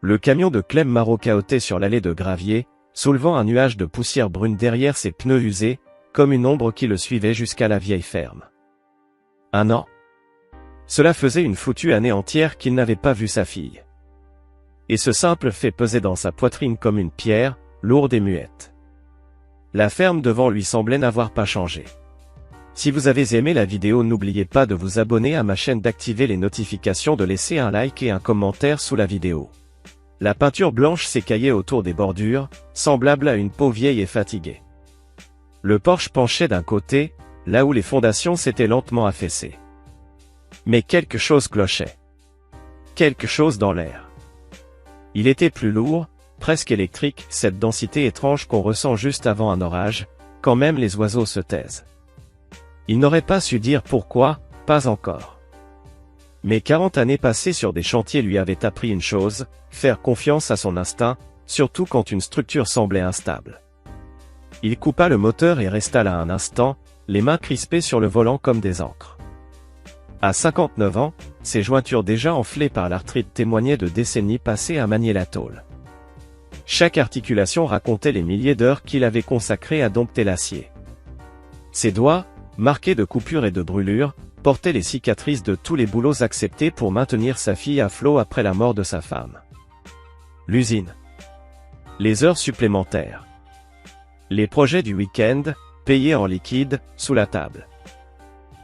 Le camion de Clem marocaotait sur l'allée de gravier, soulevant un nuage de poussière brune derrière ses pneus usés, comme une ombre qui le suivait jusqu'à la vieille ferme. 1 an. Cela faisait une foutue année entière qu'il n'avait pas vu sa fille. Et ce simple fait pesait dans sa poitrine comme une pierre, lourde et muette. La ferme devant lui semblait n'avoir pas changé. Si vous avez aimé la vidéo, n'oubliez pas de vous abonner à ma chaîne, d'activer les notifications, de laisser un like et un commentaire sous la vidéo. La peinture blanche s'écaillait autour des bordures, semblable à une peau vieille et fatiguée. Le porche penchait d'un côté, là où les fondations s'étaient lentement affaissées. Mais quelque chose clochait. Quelque chose dans l'air. Il était plus lourd, presque électrique, cette densité étrange qu'on ressent juste avant un orage, quand même les oiseaux se taisent. Il n'aurait pas su dire pourquoi, pas encore. Mais 40 années passées sur des chantiers lui avaient appris une chose, faire confiance à son instinct, surtout quand une structure semblait instable. Il coupa le moteur et resta là un instant, les mains crispées sur le volant comme des ancres. À 59 ans, ses jointures déjà enflées par l'arthrite témoignaient de décennies passées à manier la tôle. Chaque articulation racontait les milliers d'heures qu'il avait consacrées à dompter l'acier. Ses doigts, marqués de coupures et de brûlures, portaient les cicatrices de tous les boulots acceptés pour maintenir sa fille à flot après la mort de sa femme. L'usine. Les heures supplémentaires. Les projets du week-end, payés en liquide, sous la table.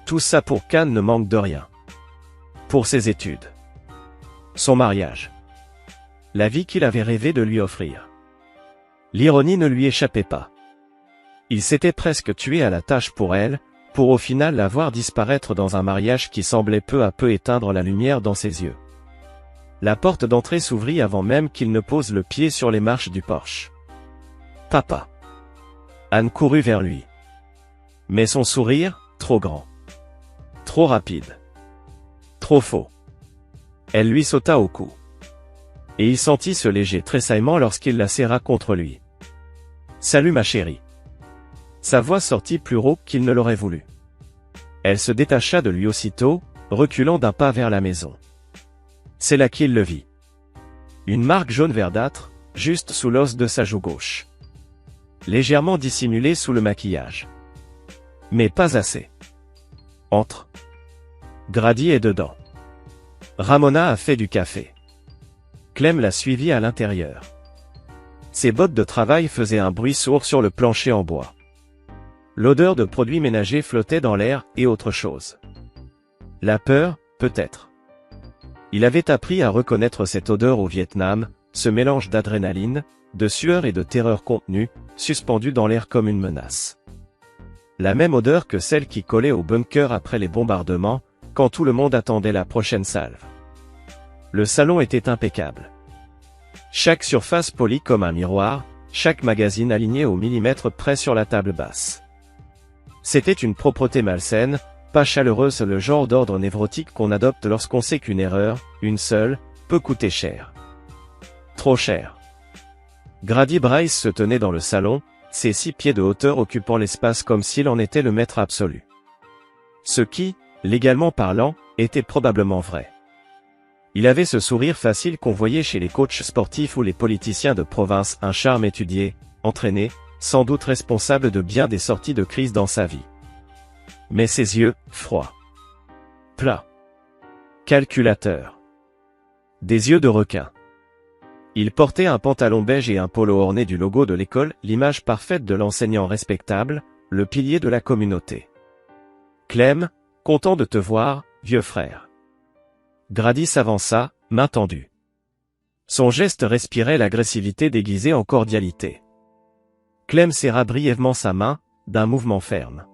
Tout ça pour qu'Anne ne manque de rien. Pour ses études. Son mariage. La vie qu'il avait rêvé de lui offrir. L'ironie ne lui échappait pas. Il s'était presque tué à la tâche pour elle, pour au final la voir disparaître dans un mariage qui semblait peu à peu éteindre la lumière dans ses yeux. La porte d'entrée s'ouvrit avant même qu'il ne pose le pied sur les marches du porche. « Papa !» Anne courut vers lui. Mais son sourire, trop grand. Trop rapide. Trop faux. Elle lui sauta au cou. Et il sentit ce léger tressaillement lorsqu'il la serra contre lui. « Salut ma chérie. » Sa voix sortit plus rauque qu'il ne l'aurait voulu. Elle se détacha de lui aussitôt, reculant d'un pas vers la maison. C'est là qu'il le vit. Une marque jaune verdâtre, juste sous l'os de sa joue gauche. Légèrement dissimulée sous le maquillage. Mais pas assez. Entre. Grady est dedans. Ramona a fait du café. Clem l'a suivi à l'intérieur. Ses bottes de travail faisaient un bruit sourd sur le plancher en bois. L'odeur de produits ménagers flottait dans l'air, et autre chose. La peur, peut-être. Il avait appris à reconnaître cette odeur au Vietnam, ce mélange d'adrénaline, de sueur et de terreur contenue, suspendue dans l'air comme une menace. La même odeur que celle qui collait au bunker après les bombardements, quand tout le monde attendait la prochaine salve. Le salon était impeccable. Chaque surface polie comme un miroir, chaque magazine aligné au millimètre près sur la table basse. C'était une propreté malsaine, pas chaleureuse, le genre d'ordre névrotique qu'on adopte lorsqu'on sait qu'une erreur, une seule, peut coûter cher. Trop cher. Grady Bryce se tenait dans le salon, ses 6 pieds de hauteur occupant l'espace comme s'il en était le maître absolu. Ce qui, légalement parlant, était probablement vrai. Il avait ce sourire facile qu'on voyait chez les coachs sportifs ou les politiciens de province, un charme étudié, entraîné, sans doute responsable de bien des sorties de crise dans sa vie. Mais ses yeux, froids. Plats. Calculateurs. Des yeux de requin. Il portait un pantalon beige et un polo orné du logo de l'école, l'image parfaite de l'enseignant respectable, le pilier de la communauté. Clem, content de te voir, vieux frère. Grady s'avança, main tendue. Son geste respirait l'agressivité déguisée en cordialité. Clem serra brièvement sa main, d'un mouvement ferme.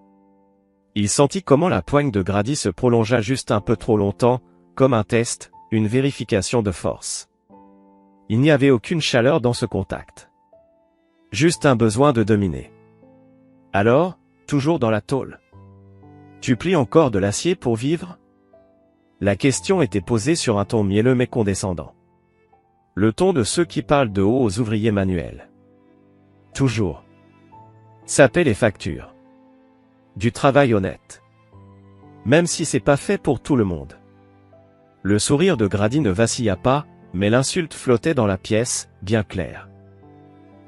Il sentit comment la poigne de Grady se prolongea juste un peu trop longtemps, comme un test, une vérification de force. Il n'y avait aucune chaleur dans ce contact. Juste un besoin de dominer. Alors, toujours dans la tôle. Tu plies encore de l'acier pour vivre ? La question était posée sur un ton mielleux mais condescendant. Le ton de ceux qui parlent de haut aux ouvriers manuels. Toujours. Ça paie les factures. Du travail honnête. Même si c'est pas fait pour tout le monde. Le sourire de Grady ne vacilla pas, mais l'insulte flottait dans la pièce, bien claire.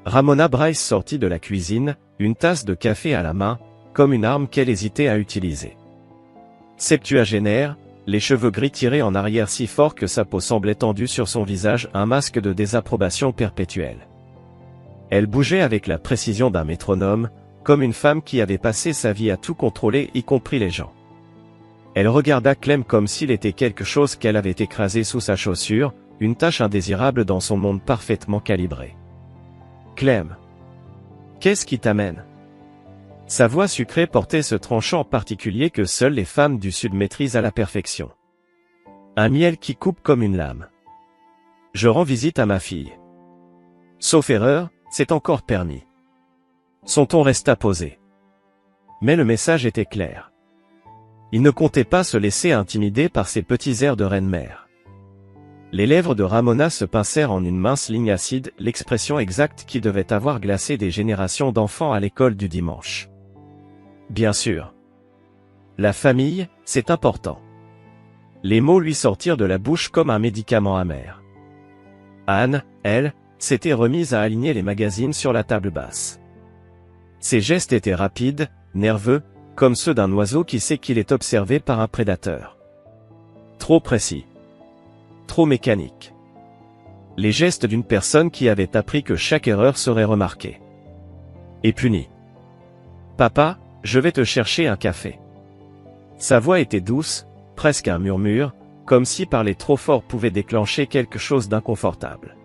Ramona Bryce sortit de la cuisine, une tasse de café à la main, comme une arme qu'elle hésitait à utiliser. Septuagénaire, les cheveux gris tirés en arrière si fort que sa peau semblait tendue sur son visage, un masque de désapprobation perpétuelle. Elle bougeait avec la précision d'un métronome, comme une femme qui avait passé sa vie à tout contrôler, y compris les gens. Elle regarda Clem comme s'il était quelque chose qu'elle avait écrasé sous sa chaussure, une tâche indésirable dans son monde parfaitement calibré. « Clem, qu'est-ce qui t'amène ?» Sa voix sucrée portait ce tranchant particulier que seules les femmes du Sud maîtrisent à la perfection. Un miel qui coupe comme une lame. « Je rends visite à ma fille. » Sauf erreur, c'est encore permis. Son ton resta posé. Mais le message était clair. Il ne comptait pas se laisser intimider par ces petits airs de reine-mère. Les lèvres de Ramona se pincèrent en une mince ligne acide, l'expression exacte qui devait avoir glacé des générations d'enfants à l'école du dimanche. Bien sûr. La famille, c'est important. Les mots lui sortirent de la bouche comme un médicament amer. Anne, elle, s'était remise à aligner les magazines sur la table basse. Ses gestes étaient rapides, nerveux, comme ceux d'un oiseau qui sait qu'il est observé par un prédateur. Trop précis. Trop mécanique. Les gestes d'une personne qui avait appris que chaque erreur serait remarquée. Et punie. « Papa, je vais te chercher un café. » Sa voix était douce, presque un murmure, comme si parler trop fort pouvait déclencher quelque chose d'inconfortable.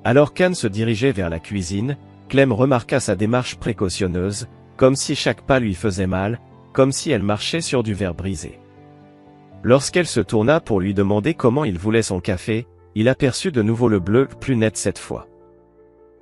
Alors qu'Anne se dirigeait vers la cuisine, Clem remarqua sa démarche précautionneuse, comme si chaque pas lui faisait mal, comme si elle marchait sur du verre brisé. Lorsqu'elle se tourna pour lui demander comment il voulait son café, il aperçut de nouveau le bleu, plus net cette fois.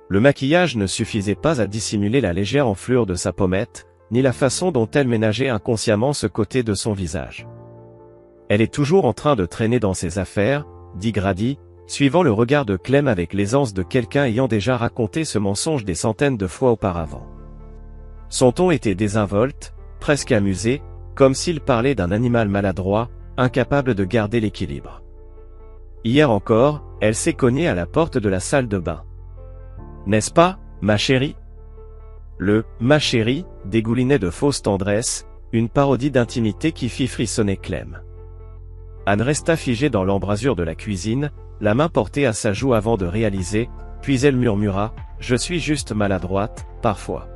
Le maquillage ne suffisait pas à dissimuler la légère enflure de sa pommette, ni la façon dont elle ménageait inconsciemment ce côté de son visage. « Elle est toujours en train de traîner dans ses affaires, » dit Grady, suivant le regard de Clem avec l'aisance de quelqu'un ayant déjà raconté ce mensonge des centaines de fois auparavant. Son ton était désinvolte, presque amusé, comme s'il parlait d'un animal maladroit, incapable de garder l'équilibre. Hier encore, elle s'est cognée à la porte de la salle de bain. « N'est-ce pas, ma chérie ?» Le « ma chérie » dégoulinait de fausse tendresse, une parodie d'intimité qui fit frissonner Clem. Anne resta figée dans l'embrasure de la cuisine, la main portée à sa joue avant de réaliser, puis elle murmura « Je suis juste maladroite, parfois. »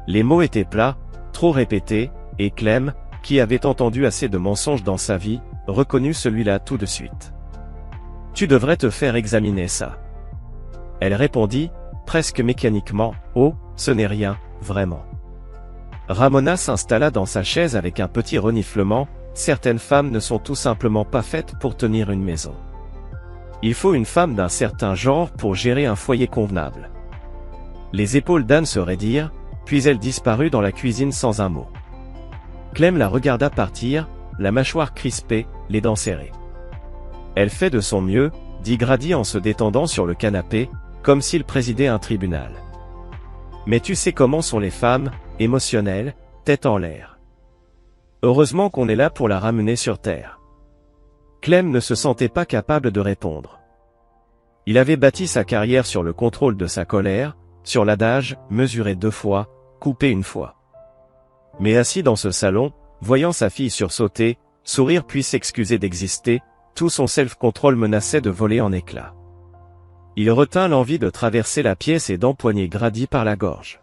Les mots étaient plats, trop répétés, et Clem, qui avait entendu assez de mensonges dans sa vie, reconnut celui-là tout de suite. « Tu devrais te faire examiner ça. » Elle répondit, presque mécaniquement, « Oh, ce n'est rien, vraiment. » Ramona s'installa dans sa chaise avec un petit reniflement, « Certaines femmes ne sont tout simplement pas faites pour tenir une maison. Il faut une femme d'un certain genre pour gérer un foyer convenable. » Les épaules d'Anne se raidirent, puis elle disparut dans la cuisine sans un mot. Clem la regarda partir, la mâchoire crispée, les dents serrées. « Elle fait de son mieux, » dit Grady en se détendant sur le canapé, comme s'il présidait un tribunal. « Mais tu sais comment sont les femmes, émotionnelles, tête en l'air. Heureusement qu'on est là pour la ramener sur terre. » Clem ne se sentait pas capable de répondre. Il avait bâti sa carrière sur le contrôle de sa colère, sur l'adage « mesurer 2 fois, couper 1 fois ». Mais assis dans ce salon, voyant sa fille sursauter, sourire puis s'excuser d'exister, tout son self-control menaçait de voler en éclats. Il retint l'envie de traverser la pièce et d'empoigner Grady par la gorge.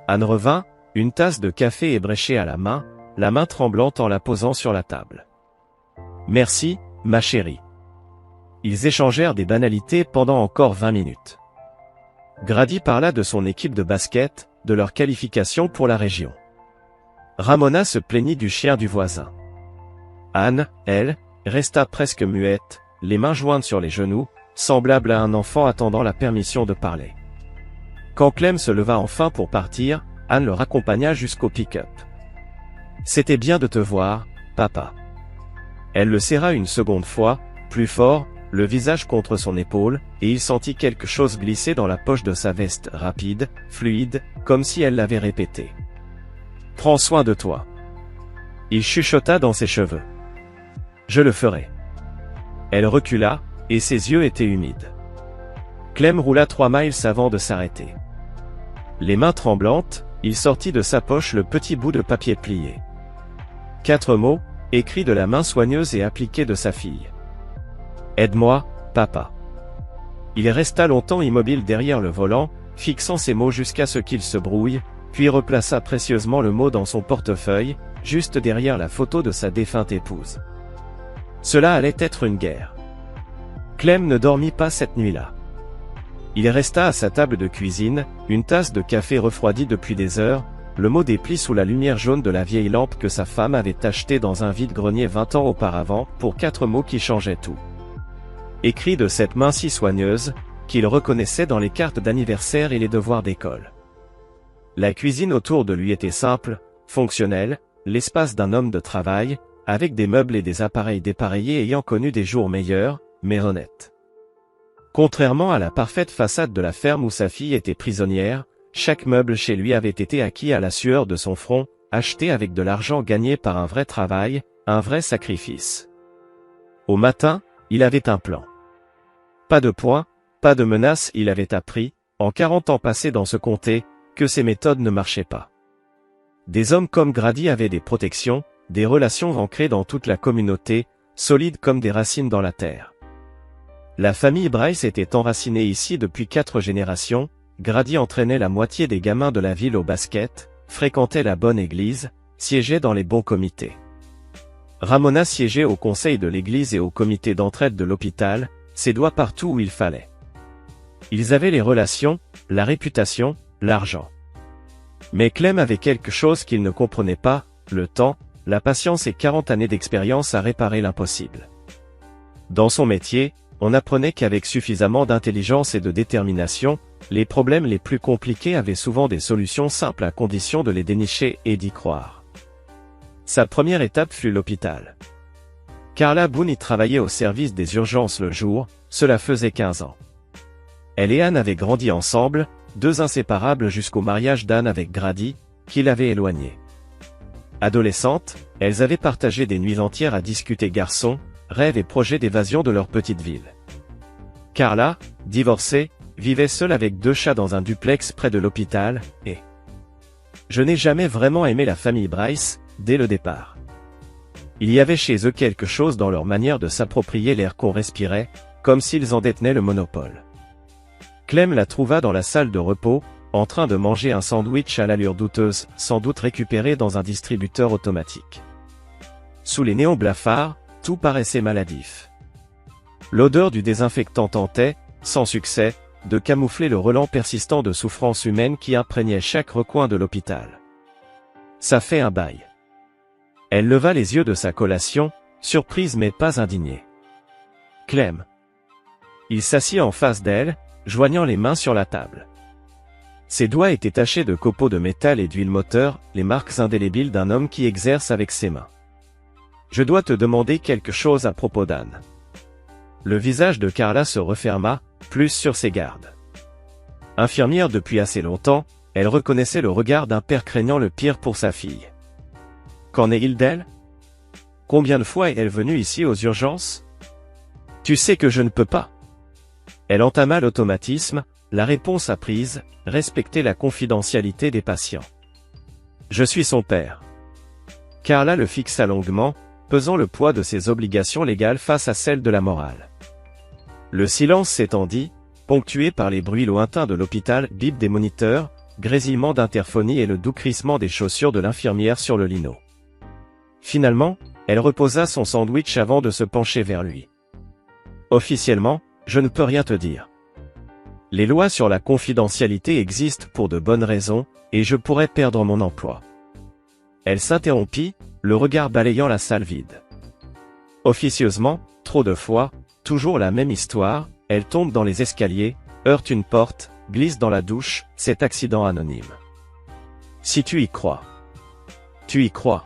Anne revint, une tasse de café ébréchée à la main tremblante en la posant sur la table. « Merci, ma chérie. » Ils échangèrent des banalités pendant encore 20 minutes. Grady parla de son équipe de basket, de leur qualification pour la région. Ramona se plaignit du chien du voisin. Anne, elle, resta presque muette, les mains jointes sur les genoux, semblable à un enfant attendant la permission de parler. Quand Clem se leva enfin pour partir, Anne le raccompagna jusqu'au pick-up. « C'était bien de te voir, papa. » Elle le serra une seconde fois, plus fort, le visage contre son épaule, et il sentit quelque chose glisser dans la poche de sa veste rapide, fluide, comme si elle l'avait répété. « Prends soin de toi. » Il chuchota dans ses cheveux. « Je le ferai. » Elle recula, Et ses yeux étaient humides. Clem roula 3 miles avant de s'arrêter. Les mains tremblantes, il sortit de sa poche le petit bout de papier plié. 4 mots, écrits de la main soigneuse et appliquée de sa fille. « Aide-moi, papa. » Il resta longtemps immobile derrière le volant, fixant ces mots jusqu'à ce qu'il se brouille, puis replaça précieusement le mot dans son portefeuille, juste derrière la photo de sa défunte épouse. Cela allait être une guerre. Clem ne dormit pas cette nuit-là. Il resta à sa table de cuisine, une tasse de café refroidi depuis des heures, le mot dépli sous la lumière jaune de la vieille lampe que sa femme avait achetée dans un vide-grenier 20 ans auparavant, pour 4 mots qui changeaient tout. Écrits de cette main si soigneuse, qu'il reconnaissait dans les cartes d'anniversaire et les devoirs d'école. La cuisine autour de lui était simple, fonctionnelle, l'espace d'un homme de travail, avec des meubles et des appareils dépareillés ayant connu des jours meilleurs, mais honnêtes. Contrairement à la parfaite façade de la ferme où sa fille était prisonnière, chaque meuble chez lui avait été acquis à la sueur de son front, acheté avec de l'argent gagné par un vrai travail, un vrai sacrifice. Au matin, il avait un plan. Pas de points, pas de menaces, il avait appris, en 40 ans passés dans ce comté, que ces méthodes ne marchaient pas. Des hommes comme Grady avaient des protections, des relations ancrées dans toute la communauté, solides comme des racines dans la terre. La famille Bryce était enracinée ici depuis 4 générations, Grady entraînait la moitié des gamins de la ville au basket, fréquentait la bonne église, siégeait dans les bons comités. Ramona siégeait au conseil de l'église et au comité d'entraide de l'hôpital, ses doigts partout où il fallait. Ils avaient les relations, la réputation, l'argent. Mais Clem avait quelque chose qu'il ne comprenait pas, le temps, la patience et 40 années d'expérience à réparer l'impossible. Dans son métier, on apprenait qu'avec suffisamment d'intelligence et de détermination, les problèmes les plus compliqués avaient souvent des solutions simples à condition de les dénicher et d'y croire. Sa première étape fut l'hôpital. Carla Boone y travaillait au service des urgences le jour, cela faisait 15 ans. Elle et Anne avaient grandi ensemble, 2 inséparables jusqu'au mariage d'Anne avec Grady, qui l'avait éloignée. Adolescentes, elles avaient partagé des nuits entières à discuter garçons, rêves et projets d'évasion de leur petite ville. Carla, divorcée, vivait seule avec 2 chats dans un duplex près de l'hôpital, et je n'ai jamais vraiment aimé la famille Bryce, dès le départ. Il y avait chez eux quelque chose dans leur manière de s'approprier l'air qu'on respirait, comme s'ils en détenaient le monopole. Clem la trouva dans la salle de repos, en train de manger un sandwich à l'allure douteuse, sans doute récupéré dans un distributeur automatique. Sous les néons blafards, tout paraissait maladif. L'odeur du désinfectant tentait, sans succès, de camoufler le relent persistant de souffrance humaine qui imprégnait chaque recoin de l'hôpital. Ça fait un bail. Elle leva les yeux de sa collation, surprise mais pas indignée. Clem. Il s'assit en face d'elle, joignant les mains sur la table. Ses doigts étaient tachés de copeaux de métal et d'huile moteur, les marques indélébiles d'un homme qui exerce avec ses mains. Je dois te demander quelque chose à propos d'Anne. Le visage de Carla se referma, plus sur ses gardes. Infirmière depuis assez longtemps, elle reconnaissait le regard d'un père craignant le pire pour sa fille. Qu'en est-il d'elle? Combien de fois est-elle venue ici aux urgences? Tu sais que je ne peux pas. Elle entama l'automatisme, la réponse apprise, respecter la confidentialité des patients. Je suis son père. Carla le fixa longuement, pesant le poids de ses obligations légales face à celles de la morale. Le silence s'étendit, ponctué par les bruits lointains de l'hôpital, bip des moniteurs, grésillement d'interphonie et le doux crissement des chaussures de l'infirmière sur le lino. Finalement, elle reposa son sandwich avant de se pencher vers lui. Officiellement, je ne peux rien te dire. Les lois sur la confidentialité existent pour de bonnes raisons, et je pourrais perdre mon emploi. Elle s'interrompit, le regard balayant la salle vide. Officieusement, trop de fois, toujours la même histoire, elle tombe dans les escaliers, heurte une porte, glisse dans la douche, cet accident anonyme. Si tu y crois. Tu y crois.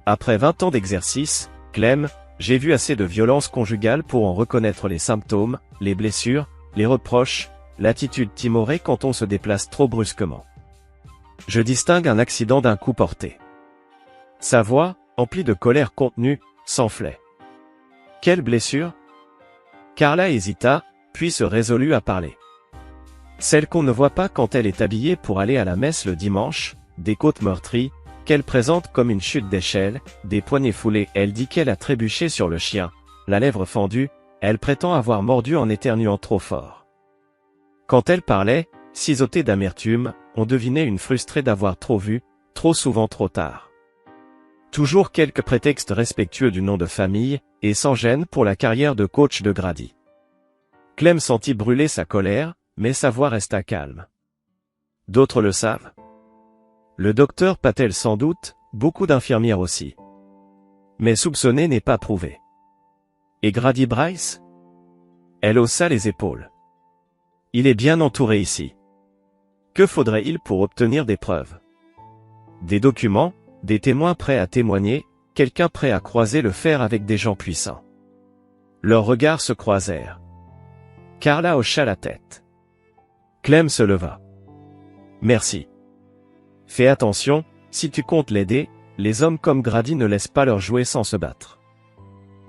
Après 20 ans d'exercice, Clem, j'ai vu assez de violence conjugale pour en reconnaître les symptômes, les blessures, les reproches, l'attitude timorée quand on se déplace trop brusquement. Je distingue un accident d'un coup porté. Sa voix, emplie de colère contenue, s'enflait. Quelle blessure? Carla hésita, puis se résolut à parler. Celle qu'on ne voit pas quand elle est habillée pour aller à la messe le dimanche, des côtes meurtries, qu'elle présente comme une chute d'échelle, des poignets foulés. Elle dit qu'elle a trébuché sur le chien, la lèvre fendue, elle prétend avoir mordu en éternuant trop fort. Quand elle parlait, ciseautée d'amertume, on devinait une frustrée d'avoir trop vu, trop souvent trop tard. Toujours quelques prétextes respectueux du nom de famille, et sans gêne pour la carrière de coach de Grady. Clem sentit brûler sa colère, mais sa voix resta calme. D'autres le savent. Le docteur Patel sans doute, beaucoup d'infirmières aussi. Mais soupçonner n'est pas prouvé. Et Grady Bryce? Elle haussa les épaules. Il est bien entouré ici. Que faudrait-il pour obtenir des preuves? Des documents, des témoins prêts à témoigner, quelqu'un prêt à croiser le fer avec des gens puissants. Leurs regards se croisèrent. Carla hocha la tête. Clem se leva. Merci. Fais attention, si tu comptes l'aider, les hommes comme Grady ne laissent pas leurs jouets sans se battre.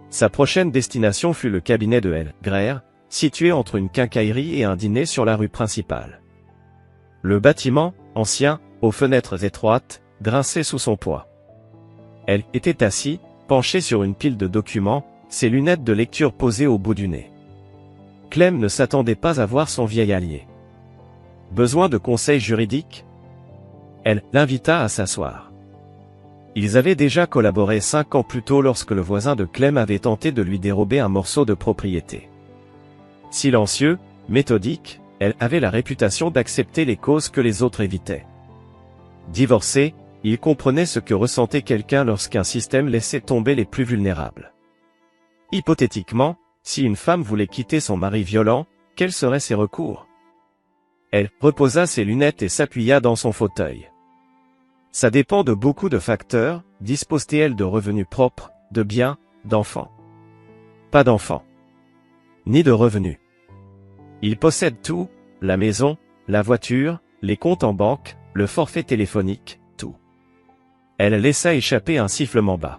Sa prochaine destination fut le cabinet de L. Greer, situé entre une quincaillerie et un dîner sur la rue principale. Le bâtiment, ancien, aux fenêtres étroites, grinçait sous son poids. Elle était assise, penchée sur une pile de documents, ses lunettes de lecture posées au bout du nez. Clem ne s'attendait pas à voir son vieil allié. Besoin de conseils juridiques? Elle l'invita à s'asseoir. Ils avaient déjà collaboré 5 ans plus tôt lorsque le voisin de Clem avait tenté de lui dérober un morceau de propriété. Silencieux, méthodique, elle avait la réputation d'accepter les causes que les autres évitaient. Divorcé, il comprenait ce que ressentait quelqu'un lorsqu'un système laissait tomber les plus vulnérables. Hypothétiquement, si une femme voulait quitter son mari violent, quels seraient ses recours? Elle reposa ses lunettes et s'appuya dans son fauteuil. Ça dépend de beaucoup de facteurs, dispose-t-elle de revenus propres, de biens, d'enfants? Pas d'enfants. Ni de revenus. Il possède tout, la maison, la voiture, les comptes en banque, le forfait téléphonique, tout. Elle laissa échapper un sifflement bas.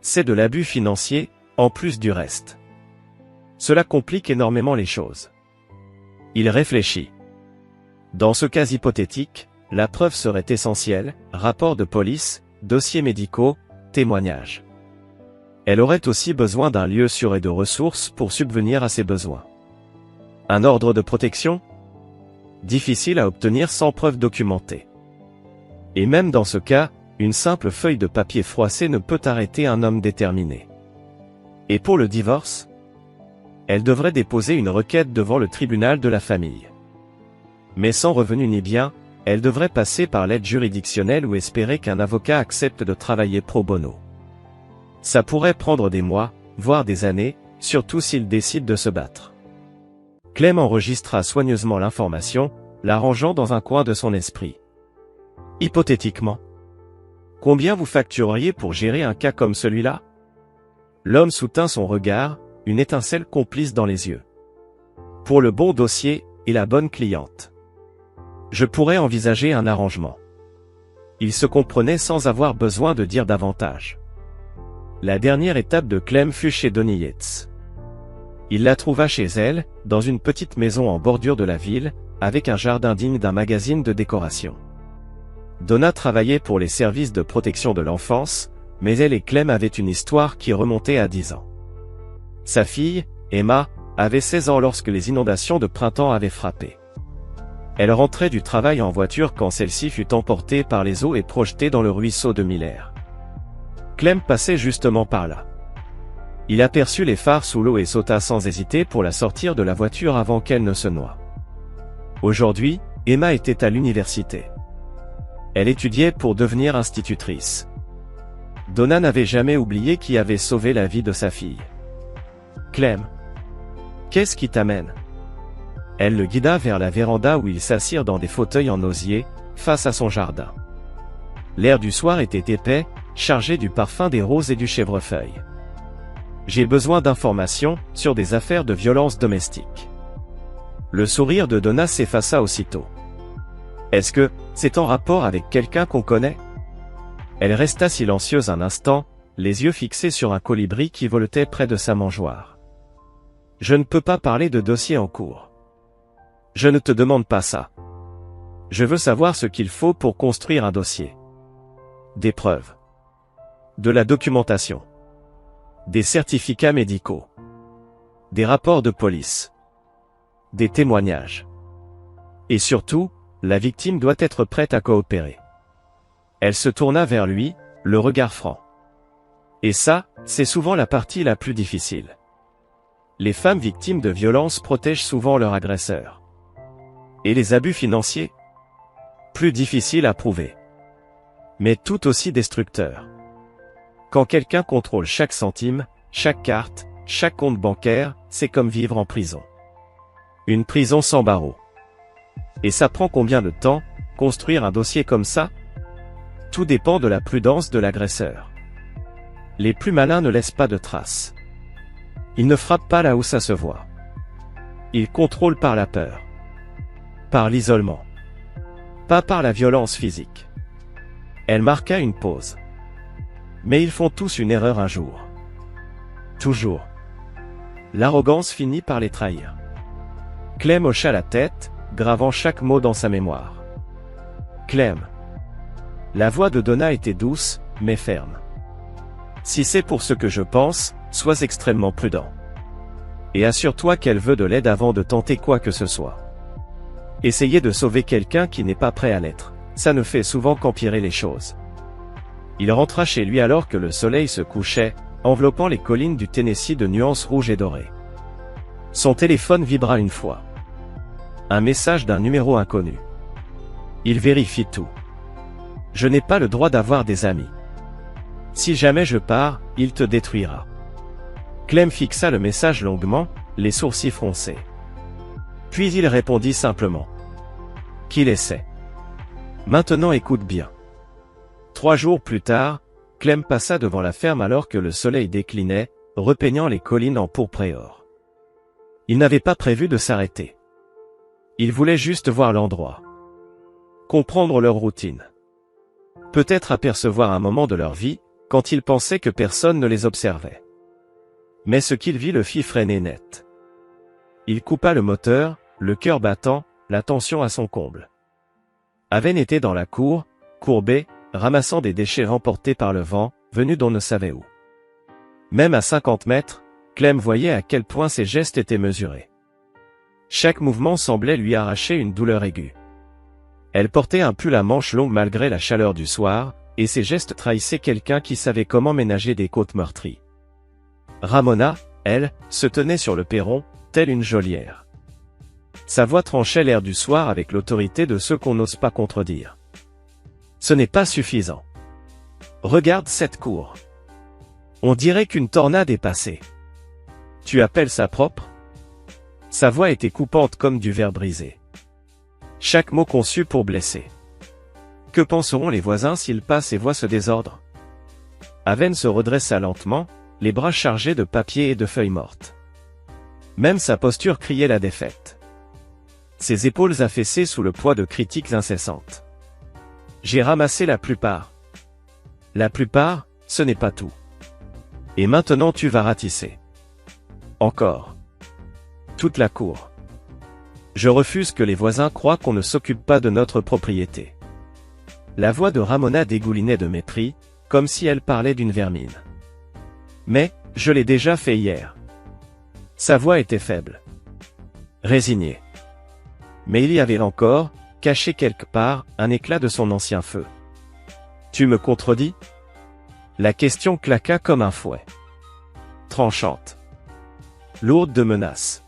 C'est de l'abus financier, en plus du reste. Cela complique énormément les choses. Il réfléchit. Dans ce cas hypothétique, la preuve serait essentielle, rapport de police, dossiers médicaux, témoignages. Elle aurait aussi besoin d'un lieu sûr et de ressources pour subvenir à ses besoins. Un ordre de protection? Difficile à obtenir sans preuve documentée. Et même dans ce cas, une simple feuille de papier froissée ne peut arrêter un homme déterminé. Et pour le divorce? Elle devrait déposer une requête devant le tribunal de la famille. Mais sans revenu ni bien, elle devrait passer par l'aide juridictionnelle ou espérer qu'un avocat accepte de travailler pro bono. Ça pourrait prendre des mois, voire des années, surtout s'il décide de se battre. Clem enregistra soigneusement l'information, la rangeant dans un coin de son esprit. Hypothétiquement. Combien vous factureriez pour gérer un cas comme celui-là? L'homme soutint son regard, une étincelle complice dans les yeux. Pour le bon dossier, et la bonne cliente. Je pourrais envisager un arrangement. Il se comprenait sans avoir besoin de dire davantage. La dernière étape de Clem fut chez Donny Yates. Il la trouva chez elle, dans une petite maison en bordure de la ville, avec un jardin digne d'un magazine de décoration. Donna travaillait pour les services de protection de l'enfance, mais elle et Clem avaient une histoire qui remontait à 10 ans. Sa fille, Emma, avait 16 ans lorsque les inondations de printemps avaient frappé. Elle rentrait du travail en voiture quand celle-ci fut emportée par les eaux et projetée dans le ruisseau de Miller. Clem passait justement par là. Il aperçut les phares sous l'eau et sauta sans hésiter pour la sortir de la voiture avant qu'elle ne se noie. Aujourd'hui, Emma était à l'université. Elle étudiait pour devenir institutrice. Donna n'avait jamais oublié qui avait sauvé la vie de sa fille. Clem. Qu'est-ce qui t'amène? Elle le guida vers la véranda où ils s'assirent dans des fauteuils en osier, face à son jardin. L'air du soir était épais, chargé du parfum des roses et du chèvrefeuille. J'ai besoin d'informations sur des affaires de violence domestique. Le sourire de Donna s'effaça aussitôt. Est-ce que c'est en rapport avec quelqu'un qu'on connaît? Elle resta silencieuse un instant, les yeux fixés sur un colibri qui voletait près de sa mangeoire. Je ne peux pas parler de dossier en cours. Je ne te demande pas ça. Je veux savoir ce qu'il faut pour construire un dossier. Des preuves. De la documentation. Des certificats médicaux. Des rapports de police. Des témoignages. Et surtout, la victime doit être prête à coopérer. Elle se tourna vers lui, le regard franc. Et ça, c'est souvent la partie la plus difficile. Les femmes victimes de violences protègent souvent leur agresseur. Et les abus financiers? Plus difficiles à prouver. Mais tout aussi destructeurs. Quand quelqu'un contrôle chaque centime, chaque carte, chaque compte bancaire, c'est comme vivre en prison. Une prison sans barreaux. Et ça prend combien de temps, construire un dossier comme ça? Tout dépend de la prudence de l'agresseur. Les plus malins ne laissent pas de traces. Ils ne frappent pas là où ça se voit. Ils contrôlent par la peur. Par l'isolement. Pas par la violence physique. Elle marqua une pause. Mais ils font tous une erreur un jour. Toujours. L'arrogance finit par les trahir. Clem hocha la tête, gravant chaque mot dans sa mémoire. Clem. La voix de Donna était douce, mais ferme. Si c'est pour ce que je pense, sois extrêmement prudent. Et assure-toi qu'elle veut de l'aide avant de tenter quoi que ce soit. Essayer de sauver quelqu'un qui n'est pas prêt à l'être, ça ne fait souvent qu'empirer les choses. Il rentra chez lui alors que le soleil se couchait, enveloppant les collines du Tennessee de nuances rouges et dorées. Son téléphone vibra une fois. Un message d'un numéro inconnu. Il vérifie tout. Je n'ai pas le droit d'avoir des amis. Si jamais je pars, il te détruira. Clem fixa le message longuement, les sourcils froncés. Puis il répondit simplement. Qu'il essaie. Maintenant écoute bien. 3 jours plus tard, Clem passa devant la ferme alors que le soleil déclinait, repeignant les collines en pourpre et or. Il n'avait pas prévu de s'arrêter. Il voulait juste voir l'endroit. Comprendre leur routine. Peut-être apercevoir un moment de leur vie, quand il pensait que personne ne les observait. Mais ce qu'il vit le fit freiner net. Il coupa le moteur, le cœur battant, la tension à son comble. Aven était dans la cour, courbé, ramassant des déchets remportés par le vent, venus d'on ne savait où. Même à 50 mètres, Clem voyait à quel point ses gestes étaient mesurés. Chaque mouvement semblait lui arracher une douleur aiguë. Elle portait un pull à manches longues malgré la chaleur du soir, et ses gestes trahissaient quelqu'un qui savait comment ménager des côtes meurtries. Ramona, elle, se tenait sur le perron, telle une geôlière. Sa voix tranchait l'air du soir avec l'autorité de ceux qu'on n'ose pas contredire. Ce n'est pas suffisant. Regarde cette cour. On dirait qu'une tornade est passée. Tu appelles ça propre? Sa voix était coupante comme du verre brisé. Chaque mot conçu pour blesser. Que penseront les voisins s'ils passent et voient ce désordre? Aven se redressa lentement, les bras chargés de papier et de feuilles mortes. Même sa posture criait la défaite. Ses épaules affaissées sous le poids de critiques incessantes. J'ai ramassé la plupart. La plupart, ce n'est pas tout. Et maintenant tu vas ratisser. Encore. Toute la cour. Je refuse que les voisins croient qu'on ne s'occupe pas de notre propriété. La voix de Ramona dégoulinait de mépris, comme si elle parlait d'une vermine. Mais, je l'ai déjà fait hier. Sa voix était faible. Résignée. Mais il y avait encore, caché quelque part, un éclat de son ancien feu. Tu me contredis? La question claqua comme un fouet. Tranchante. Lourde de menaces.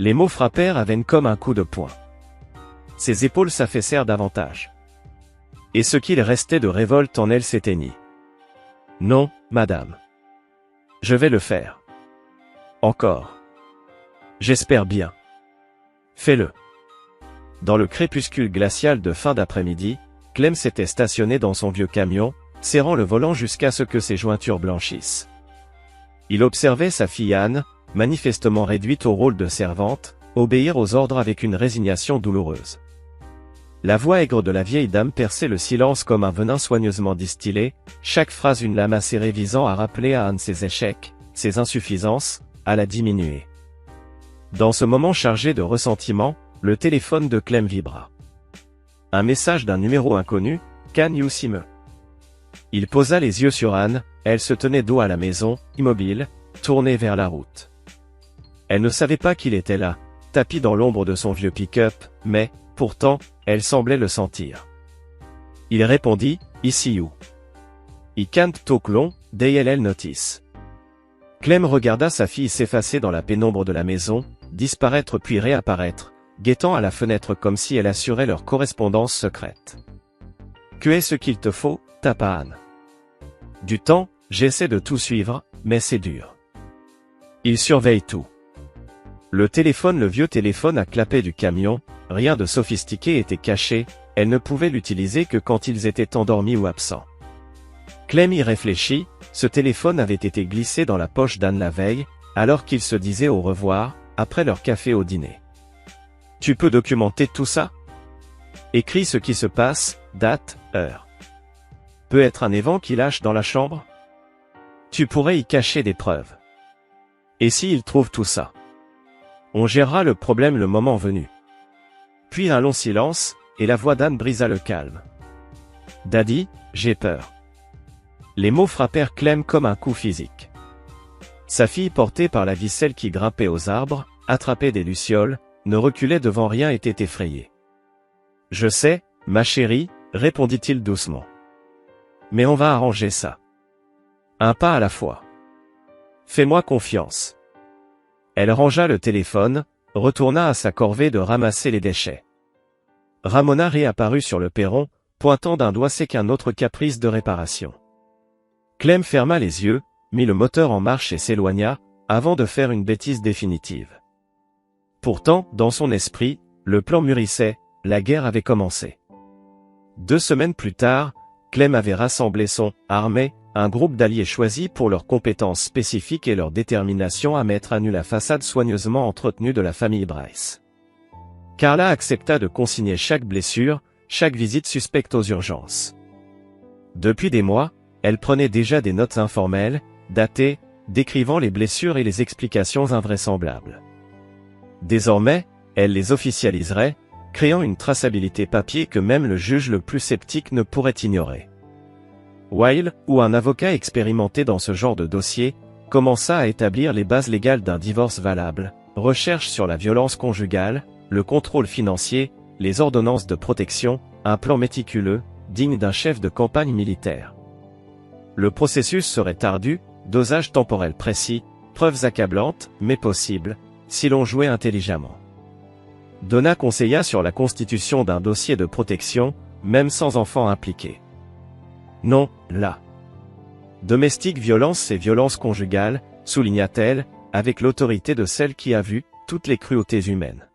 Les mots frappèrent Aven comme un coup de poing. Ses épaules s'affaissèrent davantage. Et ce qu'il restait de révolte en elle s'éteignit. Non, madame. Je vais le faire. Encore. J'espère bien. Fais-le. Dans le crépuscule glacial de fin d'après-midi, Clem s'était stationné dans son vieux camion, serrant le volant jusqu'à ce que ses jointures blanchissent. Il observait sa fille Anne, manifestement réduite au rôle de servante, obéir aux ordres avec une résignation douloureuse. La voix aigre de la vieille dame perçait le silence comme un venin soigneusement distillé, chaque phrase une lame acérée visant à rappeler à Anne ses échecs, ses insuffisances, à la diminuer. Dans ce moment chargé de ressentiment, le téléphone de Clem vibra. Un message d'un numéro inconnu, Can you see me? Il posa les yeux sur Anne, elle se tenait dos à la maison, immobile, tournée vers la route. Elle ne savait pas qu'il était là, tapi dans l'ombre de son vieux pick-up, mais, pourtant, elle semblait le sentir. Il répondit, Ici you. I can't talk long, DLL notice. Clem regarda sa fille s'effacer dans la pénombre de la maison, disparaître puis réapparaître, guettant à la fenêtre comme si elle assurait leur correspondance secrète. Que est ce qu'il te faut, tapa Anne. Du temps, j'essaie de tout suivre, mais c'est dur. Il surveille tout. Le vieux téléphone à clapet du camion, rien de sophistiqué était caché, elle ne pouvait l'utiliser que quand ils étaient endormis ou absents. Clem y réfléchit, ce téléphone avait été glissé dans la poche d'Anne la veille, alors qu'ils se disaient au revoir, après leur café au dîner. Tu peux documenter tout ça? Écris ce qui se passe, date, heure. Peut être un évent qui lâche dans la chambre? Tu pourrais y cacher des preuves. Et si il trouve tout ça? On gérera le problème le moment venu. Puis un long silence, et la voix d'Anne brisa le calme. Daddy, j'ai peur. Les mots frappèrent Clem comme un coup physique. Sa fille portée par la ficelle qui grimpait aux arbres, attrapait des lucioles, ne reculait devant rien et était effrayée. Je sais, ma chérie, répondit-il doucement. Mais on va arranger ça. Un pas à la fois. Fais-moi confiance. Elle rangea le téléphone, retourna à sa corvée de ramasser les déchets. Ramona réapparut sur le perron, pointant d'un doigt sec un autre caprice de réparation. Clem ferma les yeux, mit le moteur en marche et s'éloigna, avant de faire une bêtise définitive. Pourtant, dans son esprit, le plan mûrissait, la guerre avait commencé. 2 semaines plus tard, Clem avait rassemblé son « armée », un groupe d'alliés choisis pour leurs compétences spécifiques et leur détermination à mettre à nu la façade soigneusement entretenue de la famille Bryce. Carla accepta de consigner chaque blessure, chaque visite suspecte aux urgences. Depuis des mois, elle prenait déjà des notes informelles, datées, décrivant les blessures et les explications invraisemblables. Désormais, elle les officialiserait, créant une traçabilité papier que même le juge le plus sceptique ne pourrait ignorer. Weil, ou un avocat expérimenté dans ce genre de dossier, commença à établir les bases légales d'un divorce valable, recherche sur la violence conjugale, le contrôle financier, les ordonnances de protection, un plan méticuleux, digne d'un chef de campagne militaire. Le processus serait ardu, dosage temporel précis, preuves accablantes, mais possibles, si l'on jouait intelligemment. Donna conseilla sur la constitution d'un dossier de protection, même sans enfants impliqués. Non, là. Domestique violence et violence conjugale, souligna-t-elle, avec l'autorité de celle qui a vu toutes les cruautés humaines.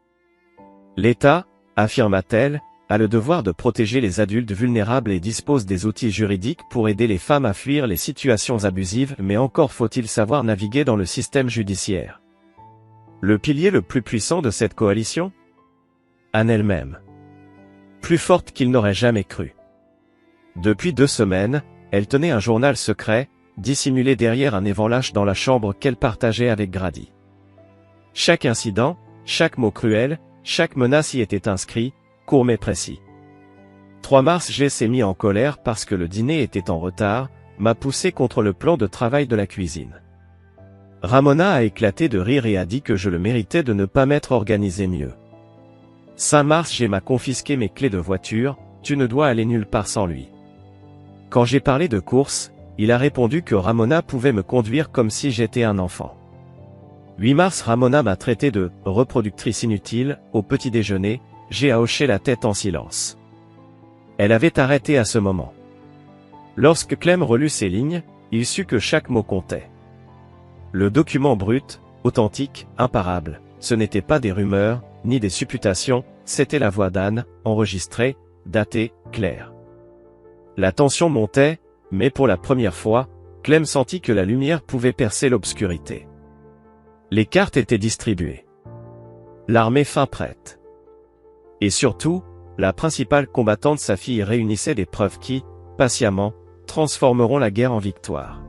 L'État, affirma-t-elle, a le devoir de protéger les adultes vulnérables et dispose des outils juridiques pour aider les femmes à fuir les situations abusives, mais encore faut-il savoir naviguer dans le système judiciaire. Le pilier le plus puissant de cette coalition? Anne elle-même. Plus forte qu'il n'aurait jamais cru. Depuis 2 semaines, elle tenait un journal secret, dissimulé derrière un évenlâche dans la chambre qu'elle partageait avec Grady. Chaque incident, chaque mot cruel, chaque menace y était inscrit, court mais précis. 3 mars, G s'est mis en colère parce que le dîner était en retard, m'a poussé contre le plan de travail de la cuisine. Ramona a éclaté de rire et a dit que je le méritais de ne pas m'être organisé mieux. 5 mars, G m'a confisqué mes clés de voiture, tu ne dois aller nulle part sans lui. Quand j'ai parlé de course, il a répondu que Ramona pouvait me conduire comme si j'étais un enfant. 8 mars, Ramona m'a traité de « reproductrice inutile » au petit déjeuner, j'ai hoché la tête en silence. Elle avait arrêté à ce moment. Lorsque Clem relut ces lignes, il sut que chaque mot comptait. Le document brut, authentique, imparable, ce n'était pas des rumeurs, ni des supputations, c'était la voix d'Anne, enregistrée, datée, claire. La tension montait, mais pour la première fois, Clem sentit que la lumière pouvait percer l'obscurité. Les cartes étaient distribuées. L'armée fin prête. Et surtout, la principale combattante, sa fille, réunissait des preuves qui, patiemment, transformeront la guerre en victoire.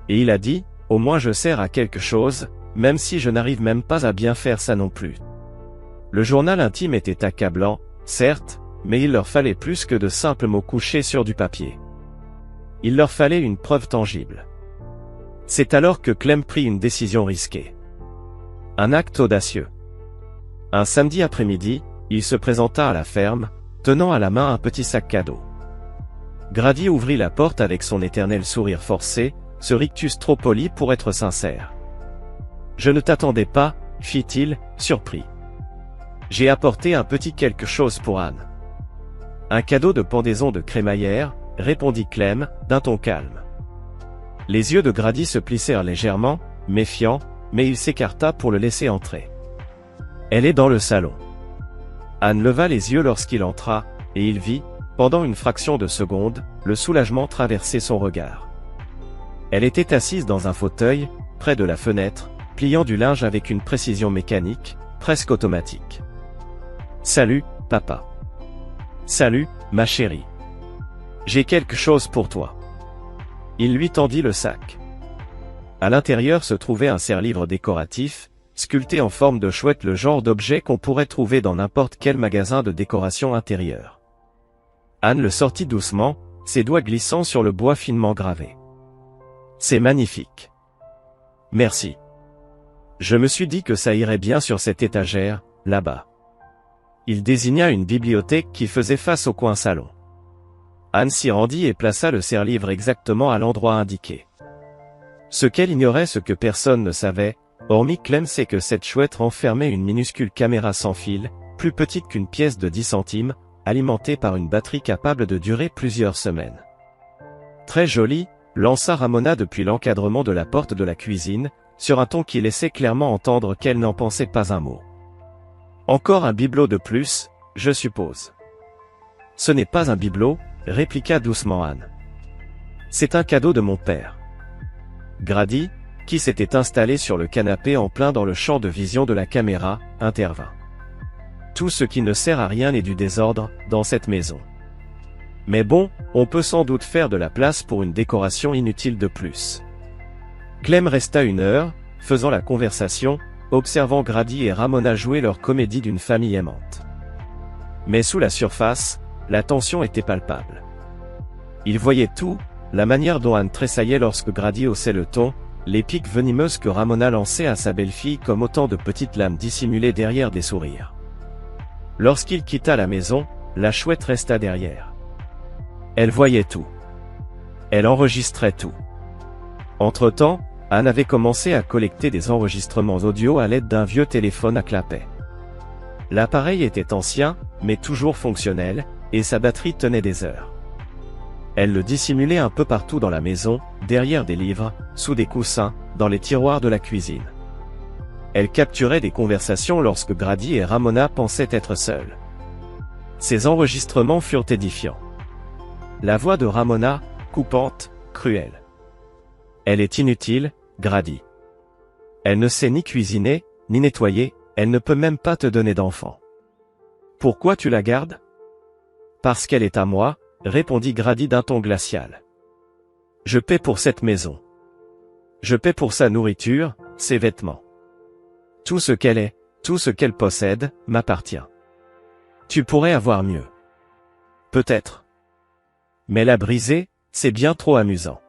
Et il a dit, au moins je sers à quelque chose, même si je n'arrive même pas à bien faire ça non plus. Le journal intime était accablant, certes, mais il leur fallait plus que de simples mots couchés sur du papier. Il leur fallait une preuve tangible. C'est alors que Clem prit une décision risquée. Un acte audacieux. Un samedi après-midi, il se présenta à la ferme, tenant à la main un petit sac cadeau. Grady ouvrit la porte avec son éternel sourire forcé, ce rictus trop poli pour être sincère. « Je ne t'attendais pas, fit-il, surpris. J'ai apporté un petit quelque chose pour Anne. » « Un cadeau de pendaison de crémaillère, répondit Clem, d'un ton calme. Les yeux de Grady se plissèrent légèrement, méfiants, mais il s'écarta pour le laisser entrer. « Elle est dans le salon. » Anne leva les yeux lorsqu'il entra, et il vit, pendant une fraction de seconde, le soulagement traverser son regard. Elle était assise dans un fauteuil, près de la fenêtre, pliant du linge avec une précision mécanique, presque automatique. « Salut, papa. »« Salut, ma chérie. J'ai quelque chose pour toi. » Il lui tendit le sac. À l'intérieur se trouvait un serre-livre décoratif, sculpté en forme de chouette, le genre d'objet qu'on pourrait trouver dans n'importe quel magasin de décoration intérieure. Anne le sortit doucement, ses doigts glissant sur le bois finement gravé. « C'est magnifique. Merci. Je me suis dit que ça irait bien sur cette étagère, là-bas. » Il désigna une bibliothèque qui faisait face au coin salon. Anne s'y rendit et plaça le serre-livre exactement à l'endroit indiqué. Ce qu'elle ignorait, ce que personne ne savait, hormis Clem, c'est que cette chouette renfermait une minuscule caméra sans fil, plus petite qu'une pièce de 10 centimes, alimentée par une batterie capable de durer plusieurs semaines. Très jolie, lança Ramona depuis l'encadrement de la porte de la cuisine, sur un ton qui laissait clairement entendre qu'elle n'en pensait pas un mot. Encore un bibelot de plus, je suppose. Ce n'est pas un bibelot, répliqua doucement Anne. C'est un cadeau de mon père. Grady, qui s'était installé sur le canapé en plein dans le champ de vision de la caméra, intervint. Tout ce qui ne sert à rien est du désordre, dans cette maison. Mais bon, on peut sans doute faire de la place pour une décoration inutile de plus. Clem resta 1 heure, faisant la conversation, observant Grady et Ramona jouer leur comédie d'une famille aimante. Mais sous la surface, la tension était palpable. Il voyait tout, la manière dont Anne tressaillait lorsque Grady haussait le ton, les piques venimeuses que Ramona lançait à sa belle-fille comme autant de petites lames dissimulées derrière des sourires. Lorsqu'il quitta la maison, la chouette resta derrière. Elle voyait tout. Elle enregistrait tout. Entre-temps, Anne avait commencé à collecter des enregistrements audio à l'aide d'un vieux téléphone à clapet. L'appareil était ancien, mais toujours fonctionnel, et sa batterie tenait des heures. Elle le dissimulait un peu partout dans la maison, derrière des livres, sous des coussins, dans les tiroirs de la cuisine. Elle capturait des conversations lorsque Grady et Ramona pensaient être seuls. Ces enregistrements furent édifiants. La voix de Ramona, coupante, cruelle. « Elle est inutile, Grady. Elle ne sait ni cuisiner, ni nettoyer, elle ne peut même pas te donner d'enfant. Pourquoi tu la gardes ? » « Parce qu'elle est à moi, » répondit Grady d'un ton glacial. « Je paie pour cette maison. Je paie pour sa nourriture, ses vêtements. Tout ce qu'elle est, tout ce qu'elle possède, m'appartient. Tu pourrais avoir mieux. Peut-être. Mais la briser, c'est bien trop amusant.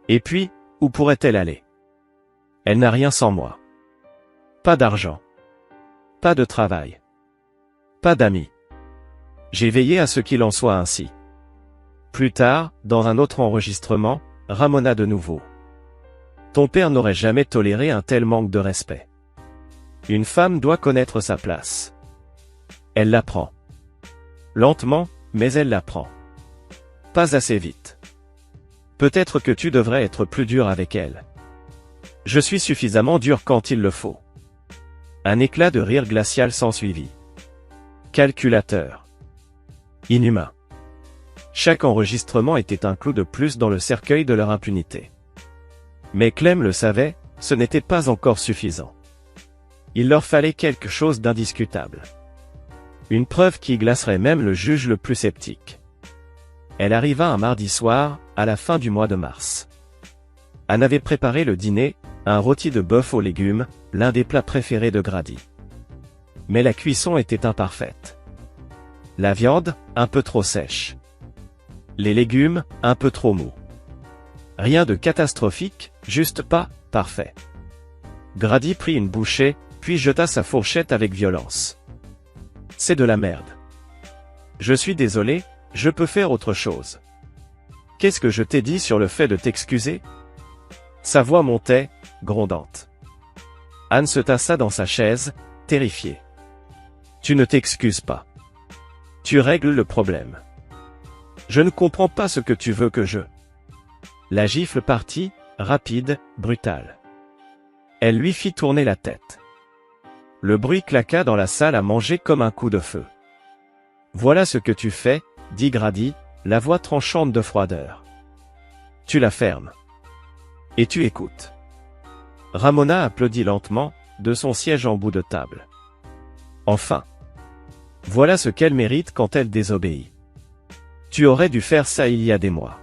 Et puis, où pourrait-elle aller ? Elle n'a rien sans moi. Pas d'argent. Pas de travail. Pas d'amis. J'ai veillé à ce qu'il en soit ainsi. » Plus tard, dans un autre enregistrement, Ramona de nouveau. « Ton père n'aurait jamais toléré un tel manque de respect. Une femme doit connaître sa place. Elle l'apprend. Lentement, mais elle l'apprend. Pas assez vite. Peut-être que tu devrais être plus dur avec elle. Je suis suffisamment dur quand il le faut. » Un éclat de rire glacial s'ensuivit. Calculateur. Inhumain. Chaque enregistrement était un clou de plus dans le cercueil de leur impunité. Mais Clem le savait, ce n'était pas encore suffisant. Il leur fallait quelque chose d'indiscutable. Une preuve qui glacerait même le juge le plus sceptique. Elle arriva un mardi soir, à la fin du mois de mars. Anne avait préparé le dîner, un rôti de bœuf aux légumes, l'un des plats préférés de Grady. Mais la cuisson était imparfaite. La viande, un peu trop sèche. Les légumes, un peu trop mous. Rien de catastrophique, juste pas parfait. Grady prit une bouchée, puis jeta sa fourchette avec violence. C'est de la merde. Je suis désolé, je peux faire autre chose. Qu'est-ce que je t'ai dit sur le fait de t'excuser? Sa voix montait, grondante. Anne se tassa dans sa chaise, terrifiée. Tu ne t'excuses pas. Tu règles le problème. Je ne comprends pas ce que tu veux que je... La gifle partit, rapide, brutale. Elle lui fit tourner la tête. Le bruit claqua dans la salle à manger comme un coup de feu. Voilà ce que tu fais, dit Grady, la voix tranchante de froideur. Tu la fermes. Et tu écoutes. Ramona applaudit lentement, de son siège en bout de table. Enfin. Voilà ce qu'elle mérite quand elle désobéit. Tu aurais dû faire ça il y a des mois.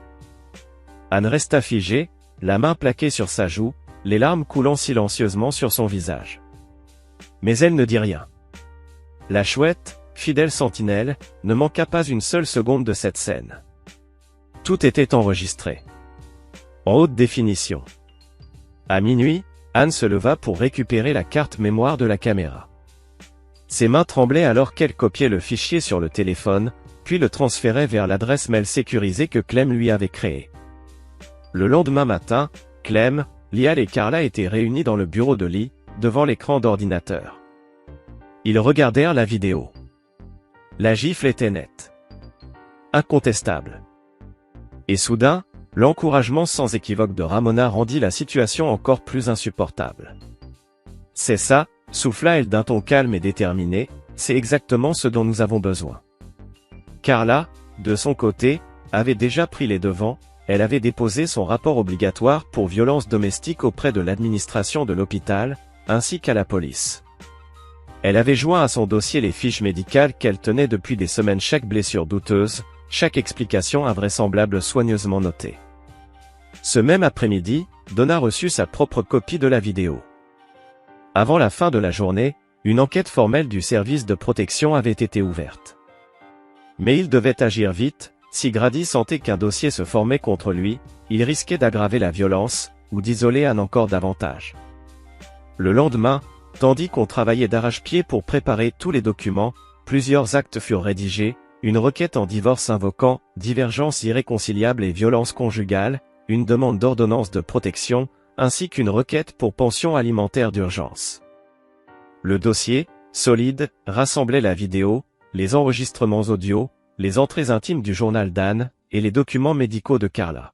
Anne resta figée, la main plaquée sur sa joue, les larmes coulant silencieusement sur son visage. Mais elle ne dit rien. La chouette, fidèle sentinelle, ne manqua pas une seule seconde de cette scène. Tout était enregistré. En haute définition. À minuit, Anne se leva pour récupérer la carte mémoire de la caméra. Ses mains tremblaient alors qu'elle copiait le fichier sur le téléphone, puis le transférait vers l'adresse mail sécurisée que Clem lui avait créée. Le lendemain matin, Clem, Lial et Carla étaient réunis dans le bureau de Lee, devant l'écran d'ordinateur. Ils regardèrent la vidéo. La gifle était nette. Incontestable. Et soudain, l'encouragement sans équivoque de Ramona rendit la situation encore plus insupportable. C'est ça, souffla-elle d'un ton calme et déterminé, c'est exactement ce dont nous avons besoin. Carla, de son côté, avait déjà pris les devants, elle avait déposé son rapport obligatoire pour violence domestique auprès de l'administration de l'hôpital, ainsi qu'à la police. Elle avait joint à son dossier les fiches médicales qu'elle tenait depuis des semaines, chaque blessure douteuse, chaque explication invraisemblable soigneusement notée. Ce même après-midi, Donna reçut sa propre copie de la vidéo. Avant la fin de la journée, une enquête formelle du service de protection avait été ouverte. Mais il devait agir vite, si Grady sentait qu'un dossier se formait contre lui, il risquait d'aggraver la violence, ou d'isoler Anne encore davantage. Le lendemain, tandis qu'on travaillait d'arrache-pied pour préparer tous les documents, plusieurs actes furent rédigés, une requête en divorce invoquant « divergence irréconciliable et violence conjugale », une demande d'ordonnance de protection, ainsi qu'une requête pour pension alimentaire d'urgence. Le dossier, solide, rassemblait la vidéo, les enregistrements audio, les entrées intimes du journal d'Anne, et les documents médicaux de Carla.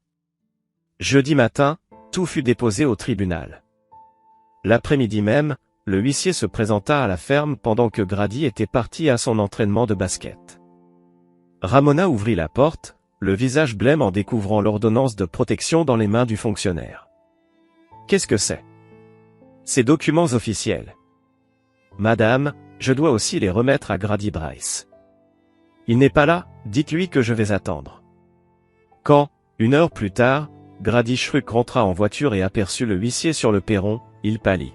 Jeudi matin, tout fut déposé au tribunal. L'après-midi même, le huissier se présenta à la ferme pendant que Grady était parti à son entraînement de basket. Ramona ouvrit la porte, le visage blême en découvrant l'ordonnance de protection dans les mains du fonctionnaire. Qu'est-ce que c'est? Ces documents officiels. Madame, je dois aussi les remettre à Grady Bryce. Il n'est pas là, dites-lui que je vais attendre. Quand, 1 heure plus tard, Grady Schruck rentra en voiture et aperçut le huissier sur le perron, il pâlit.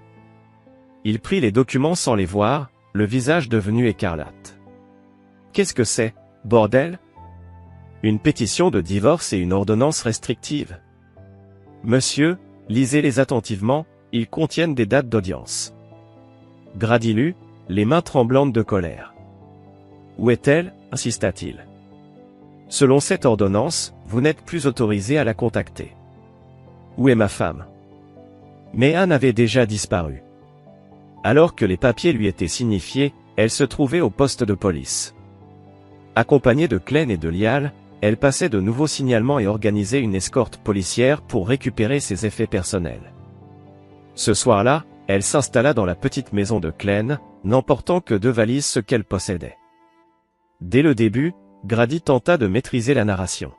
Il prit les documents sans les voir, le visage devenu écarlate. Qu'est-ce que c'est, bordel? Une pétition de divorce et une ordonnance restrictive. Monsieur, lisez-les attentivement, ils contiennent des dates d'audience. Grady lut, les mains tremblantes de colère. Où est-elle? Insista-t-il. Selon cette ordonnance, vous n'êtes plus autorisé à la contacter. Où est ma femme? Mais Anne avait déjà disparu. Alors que les papiers lui étaient signifiés, elle se trouvait au poste de police. Accompagnée de Clem et de Lial, elle passait de nouveaux signalements et organisait une escorte policière pour récupérer ses effets personnels. Ce soir-là, elle s'installa dans la petite maison de Clem, n'emportant que 2 valises ce qu'elle possédait. Dès le début, Grady tenta de maîtriser la narration.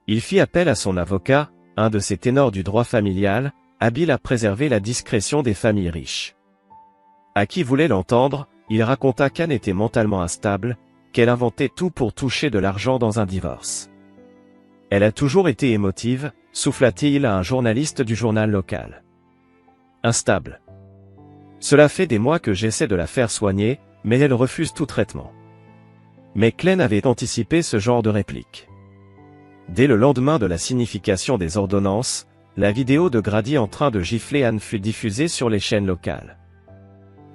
Il fit appel à son avocat, un de ces ténors du droit familial, habile à préserver la discrétion des familles riches. À qui voulait l'entendre, il raconta qu'Anne était mentalement instable, qu'elle inventait tout pour toucher de l'argent dans un divorce. Elle a toujours été émotive, souffla-t-il à un journaliste du journal local. Instable. Cela fait des mois que j'essaie de la faire soigner, mais elle refuse tout traitement. Mais Glenn avait anticipé ce genre de réplique. Dès le lendemain de la signification des ordonnances, la vidéo de Grady en train de gifler Anne fut diffusée sur les chaînes locales.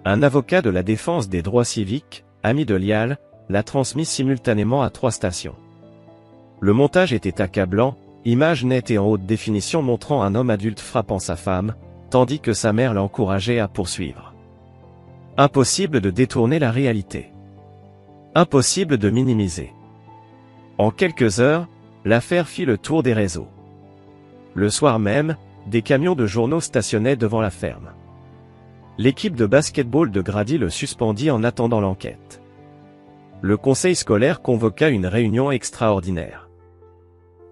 Un avocat de la défense des droits civiques, ami de Lial, l'a transmis simultanément à 3 stations. Le montage était accablant, images nettes et en haute définition montrant un homme adulte frappant sa femme, tandis que sa mère l'encourageait à poursuivre. Impossible de détourner la réalité. Impossible de minimiser. En quelques heures, l'affaire fit le tour des réseaux. Le soir même, des camions de journaux stationnaient devant la ferme. L'équipe de basket-ball de Grady le suspendit en attendant l'enquête. Le conseil scolaire convoqua une réunion extraordinaire.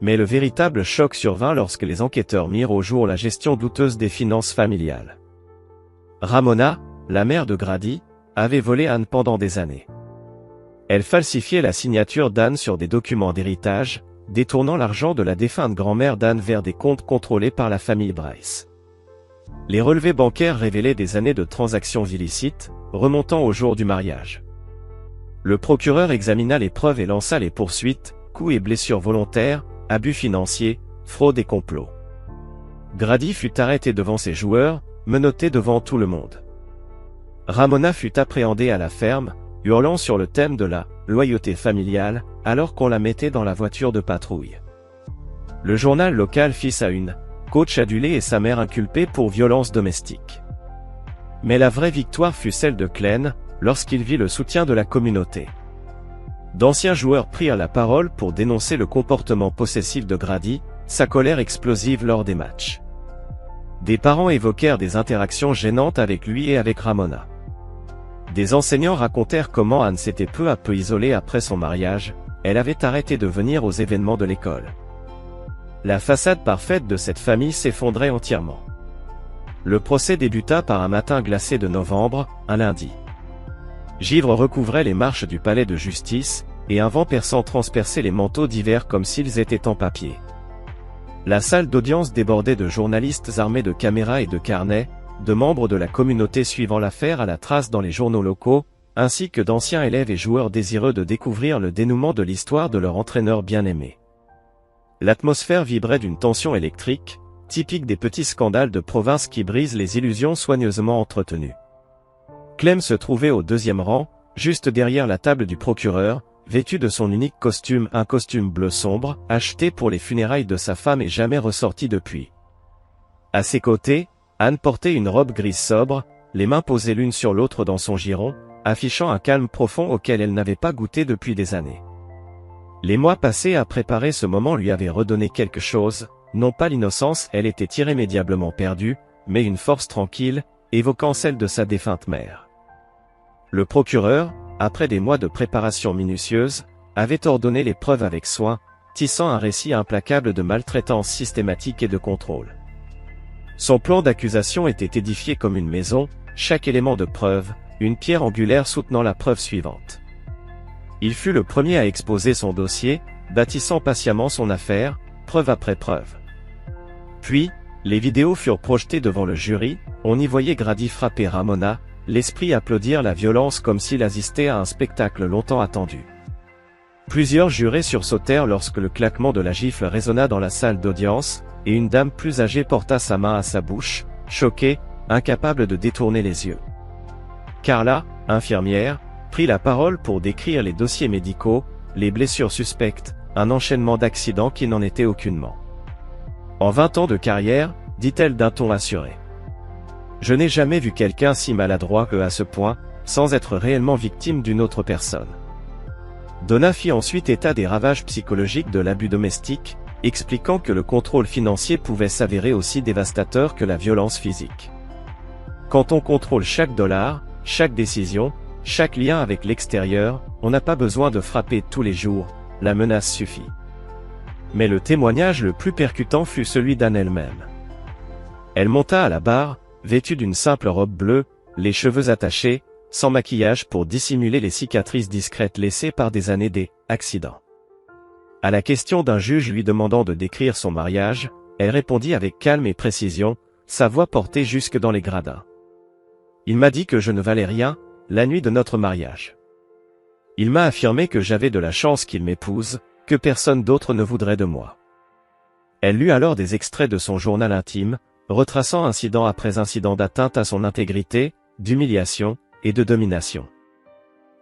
Mais le véritable choc survint lorsque les enquêteurs mirent au jour la gestion douteuse des finances familiales. Ramona, la mère de Grady, avait volé Anne pendant des années. Elle falsifiait la signature d'Anne sur des documents d'héritage, détournant l'argent de la défunte grand-mère d'Anne vers des comptes contrôlés par la famille Bryce. Les relevés bancaires révélaient des années de transactions illicites, remontant au jour du mariage. Le procureur examina les preuves et lança les poursuites, coups et blessures volontaires, abus financiers, fraude et complot. Grady fut arrêté devant ses joueurs, menotté devant tout le monde. Ramona fut appréhendée à la ferme, hurlant sur le thème de la loyauté familiale, alors qu'on la mettait dans la voiture de patrouille. Le journal local fit sa une, coach adulé et sa mère inculpés pour violence domestique. Mais la vraie victoire fut celle de Glenn, lorsqu'il vit le soutien de la communauté. D'anciens joueurs prirent la parole pour dénoncer le comportement possessif de Grady, sa colère explosive lors des matchs. Des parents évoquèrent des interactions gênantes avec lui et avec Ramona. Des enseignants racontèrent comment Anne s'était peu à peu isolée après son mariage, elle avait arrêté de venir aux événements de l'école. La façade parfaite de cette famille s'effondrait entièrement. Le procès débuta par un matin glacé de novembre, un lundi. Givre recouvrait les marches du palais de justice, et un vent perçant transperçait les manteaux d'hiver comme s'ils étaient en papier. La salle d'audience débordait de journalistes armés de caméras et de carnets, de membres de la communauté suivant l'affaire à la trace dans les journaux locaux, ainsi que d'anciens élèves et joueurs désireux de découvrir le dénouement de l'histoire de leur entraîneur bien-aimé. L'atmosphère vibrait d'une tension électrique, typique des petits scandales de province qui brisent les illusions soigneusement entretenues. Clem se trouvait au 2e rang, juste derrière la table du procureur, vêtu de son unique costume, un costume bleu sombre, acheté pour les funérailles de sa femme et jamais ressorti depuis. À ses côtés, Anne portait une robe grise sobre, les mains posées l'une sur l'autre dans son giron, affichant un calme profond auquel elle n'avait pas goûté depuis des années. Les mois passés à préparer ce moment lui avaient redonné quelque chose, non pas l'innocence, elle était irrémédiablement perdue, mais une force tranquille, évoquant celle de sa défunte mère. Le procureur, après des mois de préparation minutieuse, avait ordonné les preuves avec soin, tissant un récit implacable de maltraitance systématique et de contrôle. Son plan d'accusation était édifié comme une maison, chaque élément de preuve, une pierre angulaire soutenant la preuve suivante. Il fut le premier à exposer son dossier, bâtissant patiemment son affaire, preuve après preuve. Puis, les vidéos furent projetées devant le jury, on y voyait Grady frapper Ramona, l'esprit applaudir la violence comme s'il assistait à un spectacle longtemps attendu. Plusieurs jurés sursautèrent lorsque le claquement de la gifle résonna dans la salle d'audience, et une dame plus âgée porta sa main à sa bouche, choquée, incapable de détourner les yeux. Carla, infirmière, prit la parole pour décrire les dossiers médicaux, les blessures suspectes, un enchaînement d'accidents qui n'en était aucunement. En 20 ans de carrière, dit-elle d'un ton assuré. Je n'ai jamais vu quelqu'un si maladroit que à ce point, sans être réellement victime d'une autre personne. Donna fit ensuite état des ravages psychologiques de l'abus domestique, expliquant que le contrôle financier pouvait s'avérer aussi dévastateur que la violence physique. Quand on contrôle chaque dollar, chaque décision, chaque lien avec l'extérieur, on n'a pas besoin de frapper tous les jours, la menace suffit. Mais le témoignage le plus percutant fut celui d'Anne elle-même. Elle monta à la barre, vêtue d'une simple robe bleue, les cheveux attachés, sans maquillage pour dissimuler les cicatrices discrètes laissées par des années d'accidents. À la question d'un juge lui demandant de décrire son mariage, elle répondit avec calme et précision, sa voix portée jusque dans les gradins. Il m'a dit que je ne valais rien, la nuit de notre mariage. Il m'a affirmé que j'avais de la chance qu'il m'épouse, que personne d'autre ne voudrait de moi. Elle lut alors des extraits de son journal intime, retraçant incident après incident d'atteinte à son intégrité, d'humiliation et de domination.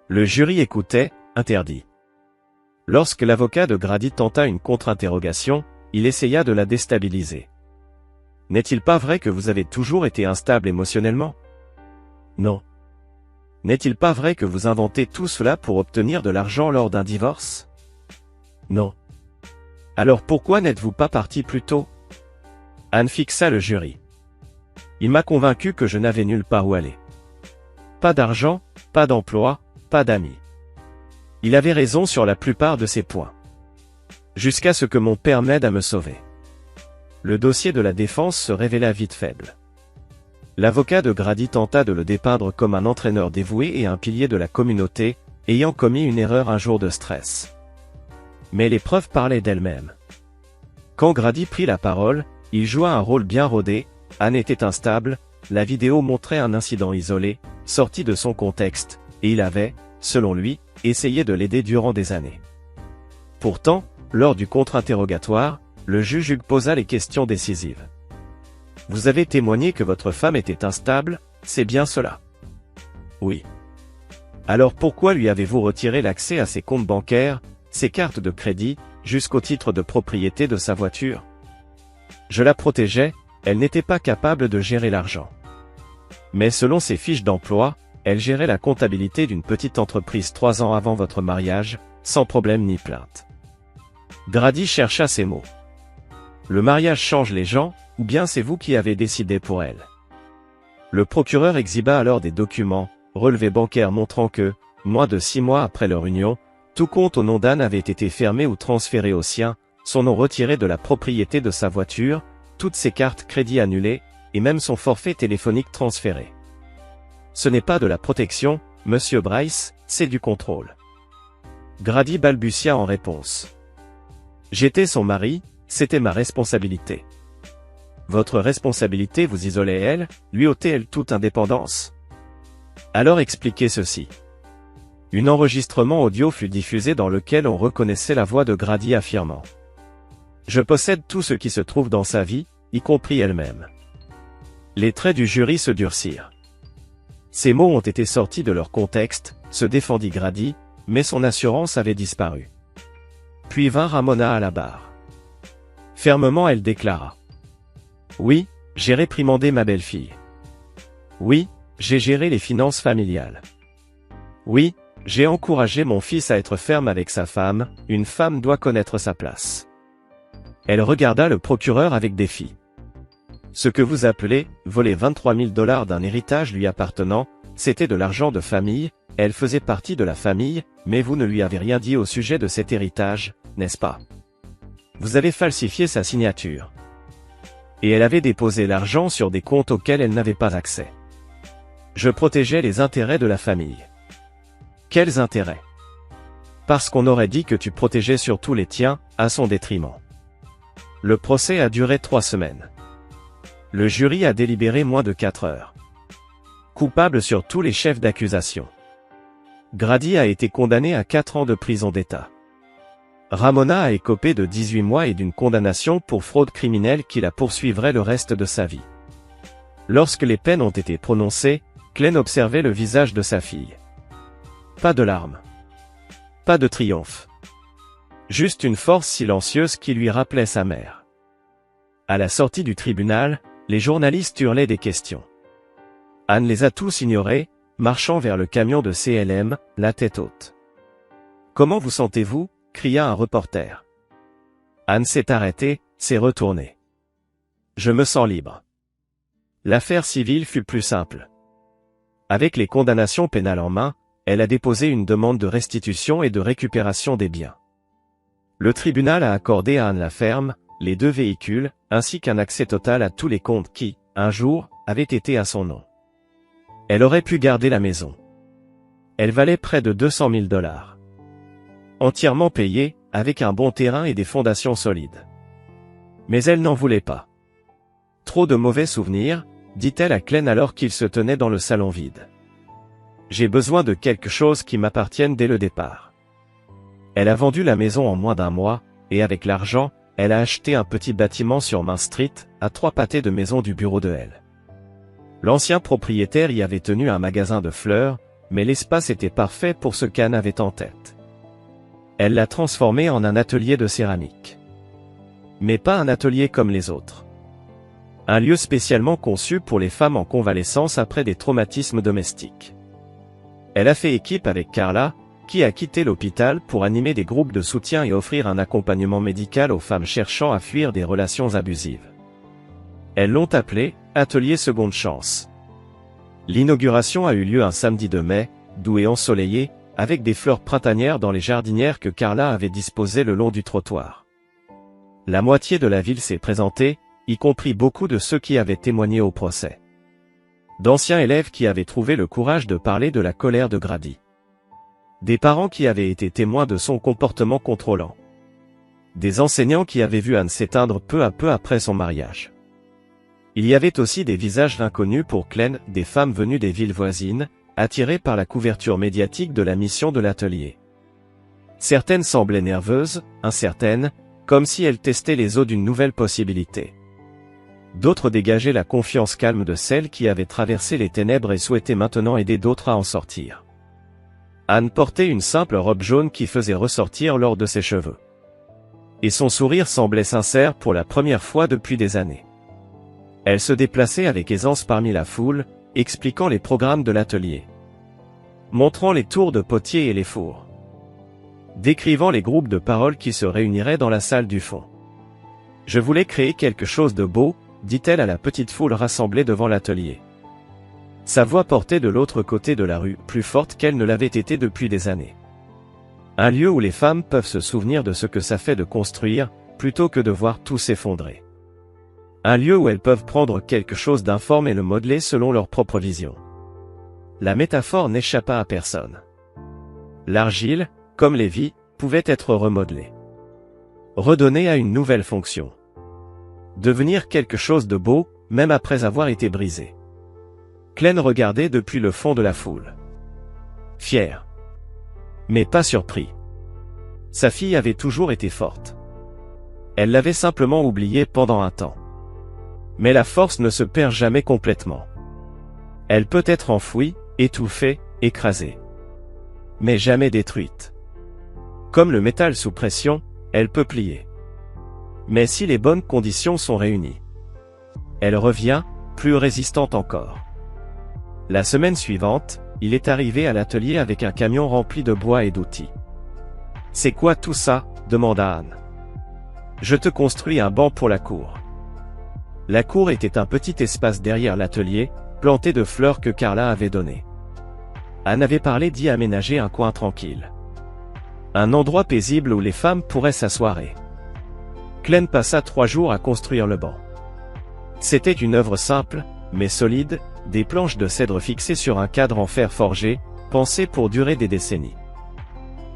Le jury écoutait, interdit. Lorsque l'avocat de Grady tenta une contre-interrogation, il essaya de la déstabiliser. « N'est-il pas vrai que vous avez toujours été instable émotionnellement ? Non. N'est-il pas vrai que vous inventez tout cela pour obtenir de l'argent lors d'un divorce ? Non. Alors pourquoi n'êtes-vous pas parti plus tôt ? Anne fixa le jury. Il m'a convaincu que je n'avais nulle part où aller. Pas d'argent, pas d'emploi, pas d'amis. Il avait raison sur la plupart de ces points. Jusqu'à ce que mon père m'aide à me sauver. Le dossier de la défense se révéla vite faible. L'avocat de Grady tenta de le dépeindre comme un entraîneur dévoué et un pilier de la communauté, ayant commis une erreur un jour de stress. Mais les preuves parlaient d'elles-mêmes. Quand Grady prit la parole, il joua un rôle bien rodé, Anne était instable, la vidéo montrait un incident isolé, sorti de son contexte, et il avait, selon lui, essayé de l'aider durant des années. Pourtant, lors du contre-interrogatoire, le juge Hugues posa les questions décisives. « Vous avez témoigné que votre femme était instable, c'est bien cela ? » « Oui. » « Alors pourquoi lui avez-vous retiré l'accès à ses comptes bancaires, ses cartes de crédit, jusqu'au titre de propriété de sa voiture ? » « Je la protégeais, elle n'était pas capable de gérer l'argent. Mais selon ses fiches d'emploi, elle gérait la comptabilité d'une petite entreprise 3 ans avant votre mariage, sans problème ni plainte. » Grady chercha ses mots. « Le mariage change les gens, ou bien c'est vous qui avez décidé pour elle. » Le procureur exhiba alors des documents, relevés bancaires montrant que, moins de 6 mois après leur union, tout compte au nom d'Anne avait été fermé ou transféré au sien, son nom retiré de la propriété de sa voiture, toutes ses cartes crédit annulées, et même son forfait téléphonique transféré. Ce n'est pas de la protection, monsieur Bryce, c'est du contrôle. Grady balbutia en réponse. J'étais son mari, c'était ma responsabilité. Votre responsabilité vous isolait elle, lui ôtait-elle toute indépendance ? Alors expliquez ceci. Un enregistrement audio fut diffusé dans lequel on reconnaissait la voix de Grady affirmant. Je possède tout ce qui se trouve dans sa vie, y compris elle-même. Les traits du jury se durcirent. Ces mots ont été sortis de leur contexte, se défendit Grady, mais son assurance avait disparu. Puis vint Ramona à la barre. Fermement elle déclara. Oui, j'ai réprimandé ma belle-fille. Oui, j'ai géré les finances familiales. Oui, j'ai encouragé mon fils à être ferme avec sa femme, une femme doit connaître sa place. Elle regarda le procureur avec défi. Ce que vous appelez, voler 23 000 $ d'un héritage lui appartenant, c'était de l'argent de famille, elle faisait partie de la famille, mais vous ne lui avez rien dit au sujet de cet héritage, n'est-ce pas? Vous avez falsifié sa signature. Et elle avait déposé l'argent sur des comptes auxquels elle n'avait pas accès. Je protégeais les intérêts de la famille. Quels intérêts? Parce qu'on aurait dit que tu protégeais surtout les tiens, à son détriment. Le procès a duré 3 semaines. Le jury a délibéré moins de 4 heures. Coupable sur tous les chefs d'accusation. Grady a été condamné à 4 ans de prison d'État. Ramona a écopé de 18 mois et d'une condamnation pour fraude criminelle qui la poursuivrait le reste de sa vie. Lorsque les peines ont été prononcées, Glenn observait le visage de sa fille. Pas de larmes. Pas de triomphe. Juste une force silencieuse qui lui rappelait sa mère. À la sortie du tribunal, les journalistes hurlaient des questions. Anne les a tous ignorés, marchant vers le camion de CLM, la tête haute. « Comment vous sentez-vous » cria un reporter. Anne s'est arrêtée, s'est retournée. « Je me sens libre. » L'affaire civile fut plus simple. Avec les condamnations pénales en main, elle a déposé une demande de restitution et de récupération des biens. Le tribunal a accordé à Anne la ferme, les 2 véhicules, ainsi qu'un accès total à tous les comptes qui, un jour, avaient été à son nom. Elle aurait pu garder la maison. Elle valait près de 200 000 $. Entièrement payée, avec un bon terrain et des fondations solides. Mais elle n'en voulait pas. Trop de mauvais souvenirs, dit-elle à Klein alors qu'il se tenait dans le salon vide. J'ai besoin de quelque chose qui m'appartienne dès le départ. Elle a vendu la maison en moins d'un mois, et avec l'argent, elle a acheté un petit bâtiment sur Main Street, à 3 pâtés de maison du bureau de elle. L'ancien propriétaire y avait tenu un magasin de fleurs, mais l'espace était parfait pour ce qu'Anne avait en tête. Elle l'a transformé en un atelier de céramique. Mais pas un atelier comme les autres. Un lieu spécialement conçu pour les femmes en convalescence après des traumatismes domestiques. Elle a fait équipe avec Carla, qui a quitté l'hôpital pour animer des groupes de soutien et offrir un accompagnement médical aux femmes cherchant à fuir des relations abusives. Elles l'ont appelé « Atelier Seconde Chance ». L'inauguration a eu lieu un samedi de mai, doux et ensoleillé, avec des fleurs printanières dans les jardinières que Carla avait disposées le long du trottoir. La moitié de la ville s'est présentée, y compris beaucoup de ceux qui avaient témoigné au procès. D'anciens élèves qui avaient trouvé le courage de parler de la colère de Grady. Des parents qui avaient été témoins de son comportement contrôlant. Des enseignants qui avaient vu Anne s'éteindre peu à peu après son mariage. Il y avait aussi des visages inconnus pour Klein, des femmes venues des villes voisines, attirées par la couverture médiatique de la mission de l'atelier. Certaines semblaient nerveuses, incertaines, comme si elles testaient les eaux d'une nouvelle possibilité. D'autres dégageaient la confiance calme de celles qui avaient traversé les ténèbres et souhaitaient maintenant aider d'autres à en sortir. Anne portait une simple robe jaune qui faisait ressortir l'or de ses cheveux. Et son sourire semblait sincère pour la première fois depuis des années. Elle se déplaçait avec aisance parmi la foule, expliquant les programmes de l'atelier. Montrant les tours de potier et les fours. Décrivant les groupes de parole qui se réuniraient dans la salle du fond. Je voulais créer quelque chose de beau, dit-elle à la petite foule rassemblée devant l'atelier. Sa voix portait de l'autre côté de la rue, plus forte qu'elle ne l'avait été depuis des années. Un lieu où les femmes peuvent se souvenir de ce que ça fait de construire, plutôt que de voir tout s'effondrer. Un lieu où elles peuvent prendre quelque chose d'informe et le modeler selon leur propre vision. La métaphore n'échappa à personne. L'argile, comme les vies, pouvait être remodelée. Redonnée à une nouvelle fonction. Devenir quelque chose de beau, même après avoir été brisé. Klein regardait depuis le fond de la foule. Fier. Mais pas surpris. Sa fille avait toujours été forte. Elle l'avait simplement oubliée pendant un temps. Mais la force ne se perd jamais complètement. Elle peut être enfouie, étouffée, écrasée. Mais jamais détruite. Comme le métal sous pression, elle peut plier. Mais si les bonnes conditions sont réunies, elle revient, plus résistante encore. La semaine suivante, il est arrivé à l'atelier avec un camion rempli de bois et d'outils. « C'est quoi tout ça ?» demanda Anne. « Je te construis un banc pour la cour. » La cour était un petit espace derrière l'atelier, planté de fleurs que Carla avait données. Anne avait parlé d'y aménager un coin tranquille. Un endroit paisible où les femmes pourraient s'asseoir. Klein passa 3 jours à construire le banc. C'était une œuvre simple, mais solide, des planches de cèdre fixées sur un cadre en fer forgé, pensées pour durer des décennies.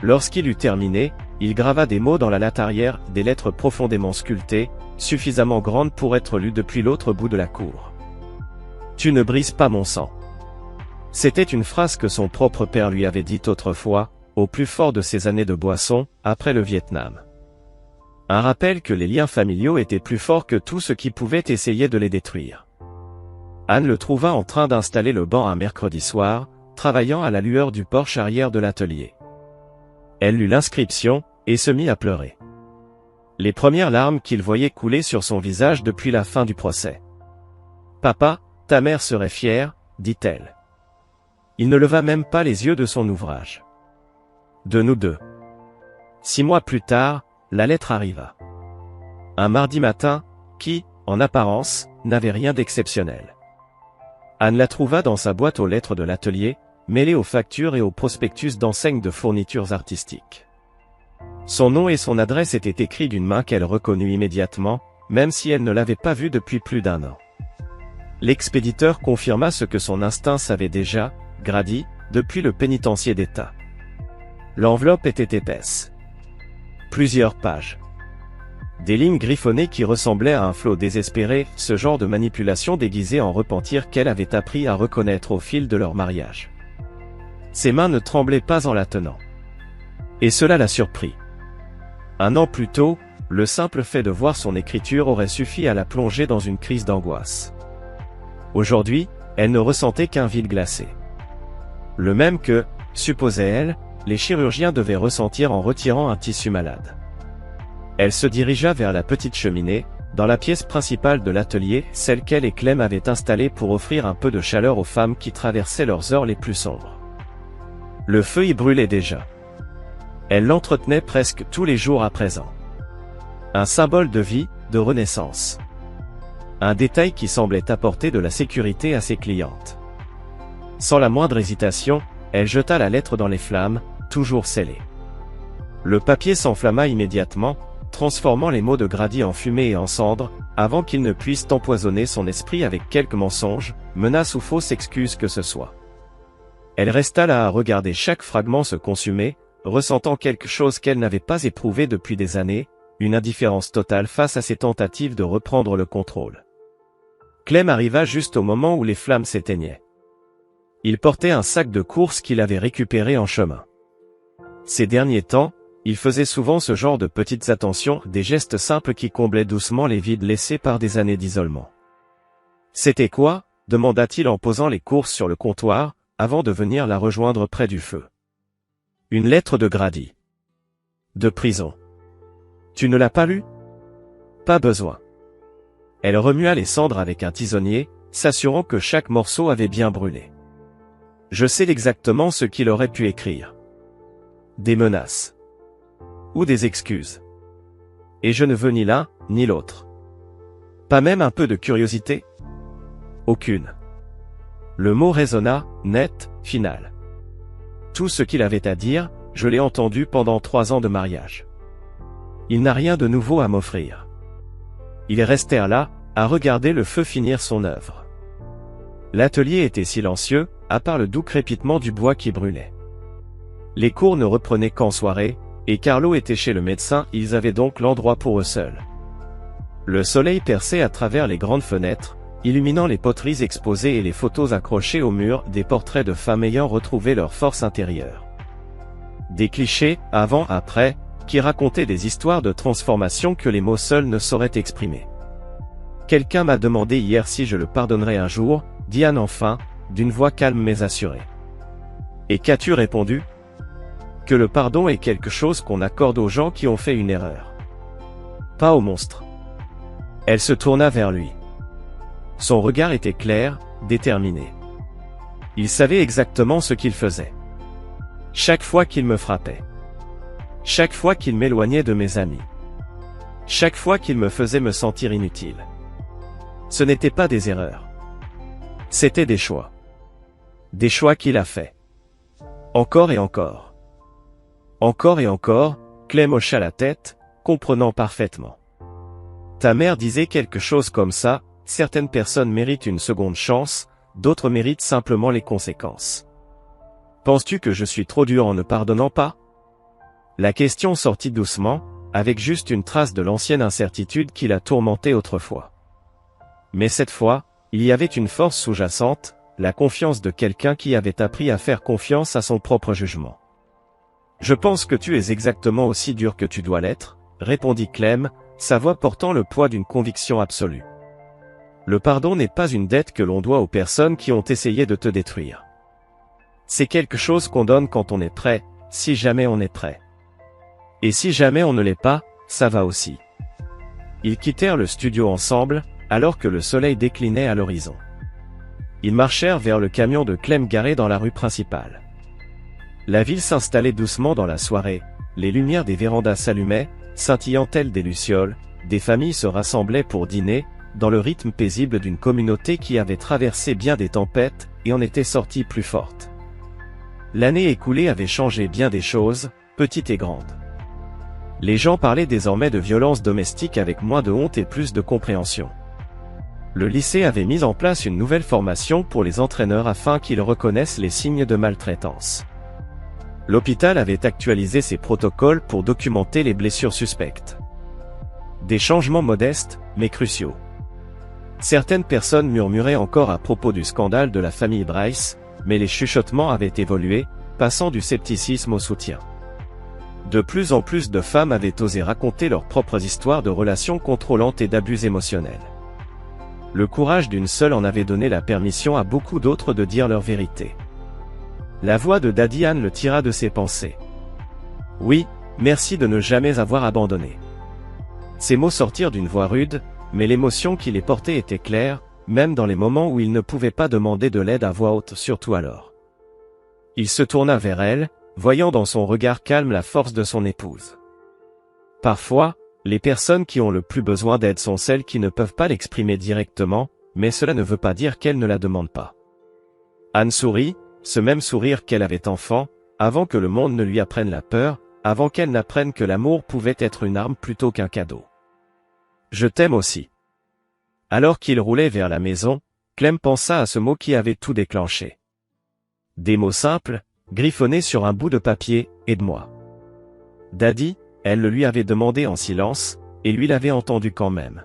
Lorsqu'il eut terminé, il grava des mots dans la latte arrière, des lettres profondément sculptées, suffisamment grandes pour être lues depuis l'autre bout de la cour. « Tu ne brises pas mon sang. » C'était une phrase que son propre père lui avait dite autrefois, au plus fort de ses années de boisson, après le Vietnam. Un rappel que les liens familiaux étaient plus forts que tout ce qui pouvait essayer de les détruire. Anne le trouva en train d'installer le banc un mercredi soir, travaillant à la lueur du porche arrière de l'atelier. Elle lut l'inscription, et se mit à pleurer. Les premières larmes qu'il voyait couler sur son visage depuis la fin du procès. « Papa, ta mère serait fière, » dit-elle. Il ne leva même pas les yeux de son ouvrage. De nous deux. 6 mois plus tard, la lettre arriva. Un mardi matin, qui, en apparence, n'avait rien d'exceptionnel. Anne la trouva dans sa boîte aux lettres de l'atelier, mêlée aux factures et aux prospectus d'enseignes de fournitures artistiques. Son nom et son adresse étaient écrits d'une main qu'elle reconnut immédiatement, même si elle ne l'avait pas vue depuis plus d'1 an. L'expéditeur confirma ce que son instinct savait déjà, Grady, depuis le pénitencier d'État. L'enveloppe était épaisse. Plusieurs pages. Des lignes griffonnées qui ressemblaient à un flot désespéré, ce genre de manipulation déguisée en repentir qu'elle avait appris à reconnaître au fil de leur mariage. Ses mains ne tremblaient pas en la tenant. Et cela la surprit. Un an plus tôt, le simple fait de voir son écriture aurait suffi à la plonger dans une crise d'angoisse. Aujourd'hui, elle ne ressentait qu'un vide glacé. Le même que, supposait-elle, les chirurgiens devaient ressentir en retirant un tissu malade. Elle se dirigea vers la petite cheminée, dans la pièce principale de l'atelier, celle qu'elle et Clem avaient installée pour offrir un peu de chaleur aux femmes qui traversaient leurs heures les plus sombres. Le feu y brûlait déjà. Elle l'entretenait presque tous les jours à présent. Un symbole de vie, de renaissance. Un détail qui semblait apporter de la sécurité à ses clientes. Sans la moindre hésitation, elle jeta la lettre dans les flammes, toujours scellée. Le papier s'enflamma immédiatement, transformant les mots de Grady en fumée et en cendres, avant qu'ils ne puissent empoisonner son esprit avec quelque mensonge, menace ou fausse excuse que ce soit. Elle resta là à regarder chaque fragment se consumer, ressentant quelque chose qu'elle n'avait pas éprouvé depuis des années, une indifférence totale face à ses tentatives de reprendre le contrôle. Clem arriva juste au moment où les flammes s'éteignaient. Il portait un sac de course qu'il avait récupéré en chemin. Ces derniers temps, il faisait souvent ce genre de petites attentions, des gestes simples qui comblaient doucement les vides laissés par des années d'isolement. « C'était quoi » demanda-t-il en posant les courses sur le comptoir, avant de venir la rejoindre près du feu. « Une lettre de Grady. De prison. Tu ne l'as pas lue ? Pas besoin. » Elle remua les cendres avec un tisonnier, s'assurant que chaque morceau avait bien brûlé. « Je sais exactement ce qu'il aurait pu écrire. Des menaces. Ou des excuses. Et je ne veux ni l'un, ni l'autre. Pas même un peu de curiosité ? Aucune. » Le mot résonna, net, final. Tout ce qu'il avait à dire, je l'ai entendu pendant 3 ans de mariage. Il n'a rien de nouveau à m'offrir. Ils restèrent là, à regarder le feu finir son œuvre. L'atelier était silencieux, à part le doux crépitement du bois qui brûlait. Les cours ne reprenaient qu'en soirée, et Carlo était chez le médecin, ils avaient donc l'endroit pour eux seuls. Le soleil perçait à travers les grandes fenêtres, illuminant les poteries exposées et les photos accrochées au mur, des portraits de femmes ayant retrouvé leur force intérieure. Des clichés, avant, après, qui racontaient des histoires de transformation que les mots seuls ne sauraient exprimer. « Quelqu'un m'a demandé hier si je le pardonnerais un jour, » dit Anne enfin, d'une voix calme mais assurée. « Et qu'as-tu répondu ? Que le pardon est quelque chose qu'on accorde aux gens qui ont fait une erreur. Pas aux monstres. » Elle se tourna vers lui. Son regard était clair, déterminé. Il savait exactement ce qu'il faisait. Chaque fois qu'il me frappait. Chaque fois qu'il m'éloignait de mes amis. Chaque fois qu'il me faisait me sentir inutile. Ce n'étaient pas des erreurs. C'étaient des choix. Des choix qu'il a faits. Encore et encore. Encore et encore, Clem hocha la tête, comprenant parfaitement. Ta mère disait quelque chose comme ça, certaines personnes méritent une seconde chance, d'autres méritent simplement les conséquences. Penses-tu que je suis trop dur en ne pardonnant pas ? La question sortit doucement, avec juste une trace de l'ancienne incertitude qui la tourmentait autrefois. Mais cette fois, il y avait une force sous-jacente, la confiance de quelqu'un qui avait appris à faire confiance à son propre jugement. « Je pense que tu es exactement aussi dur que tu dois l'être, » répondit Clem, sa voix portant le poids d'une conviction absolue. Le pardon n'est pas une dette que l'on doit aux personnes qui ont essayé de te détruire. C'est quelque chose qu'on donne quand on est prêt, si jamais on est prêt. Et si jamais on ne l'est pas, ça va aussi. Ils quittèrent le studio ensemble, alors que le soleil déclinait à l'horizon. Ils marchèrent vers le camion de Clem garé dans la rue principale. La ville s'installait doucement dans la soirée, les lumières des vérandas s'allumaient, scintillant telles des lucioles, des familles se rassemblaient pour dîner, dans le rythme paisible d'une communauté qui avait traversé bien des tempêtes, et en était sortie plus forte. L'année écoulée avait changé bien des choses, petites et grandes. Les gens parlaient désormais de violences domestiques avec moins de honte et plus de compréhension. Le lycée avait mis en place une nouvelle formation pour les entraîneurs afin qu'ils reconnaissent les signes de maltraitance. L'hôpital avait actualisé ses protocoles pour documenter les blessures suspectes. Des changements modestes, mais cruciaux. Certaines personnes murmuraient encore à propos du scandale de la famille Bryce, mais les chuchotements avaient évolué, passant du scepticisme au soutien. De plus en plus de femmes avaient osé raconter leurs propres histoires de relations contrôlantes et d'abus émotionnels. Le courage d'une seule en avait donné la permission à beaucoup d'autres de dire leur vérité. La voix de Daddy Anne le tira de ses pensées. « Oui, merci de ne jamais avoir abandonné. » Ces mots sortirent d'une voix rude, mais l'émotion qui les portait était claire, même dans les moments où il ne pouvait pas demander de l'aide à voix haute, surtout alors. Il se tourna vers elle, voyant dans son regard calme la force de son épouse. Parfois, les personnes qui ont le plus besoin d'aide sont celles qui ne peuvent pas l'exprimer directement, mais cela ne veut pas dire qu'elles ne la demandent pas. Anne sourit, ce même sourire qu'elle avait enfant, avant que le monde ne lui apprenne la peur, avant qu'elle n'apprenne que l'amour pouvait être une arme plutôt qu'un cadeau. « Je t'aime aussi. » Alors qu'il roulait vers la maison, Clem pensa à ce mot qui avait tout déclenché. Des mots simples, griffonnés sur un bout de papier, « aide-moi. » Daddy, elle le lui avait demandé en silence, et lui l'avait entendu quand même.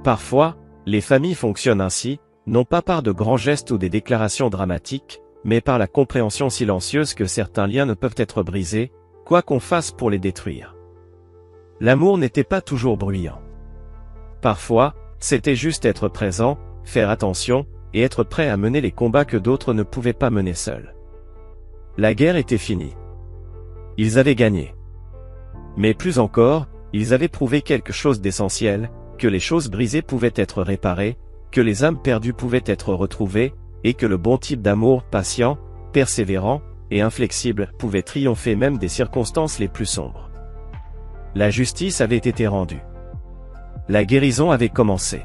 Parfois, les familles fonctionnent ainsi, non pas par de grands gestes ou des déclarations dramatiques, mais par la compréhension silencieuse que certains liens ne peuvent être brisés, quoi qu'on fasse pour les détruire. L'amour n'était pas toujours bruyant. Parfois, c'était juste être présent, faire attention, et être prêt à mener les combats que d'autres ne pouvaient pas mener seuls. La guerre était finie. Ils avaient gagné. Mais plus encore, ils avaient prouvé quelque chose d'essentiel, que les choses brisées pouvaient être réparées, que les âmes perdues pouvaient être retrouvées, et que le bon type d'amour, patient, persévérant, et inflexible, pouvait triompher même des circonstances les plus sombres. La justice avait été rendue. La guérison avait commencé.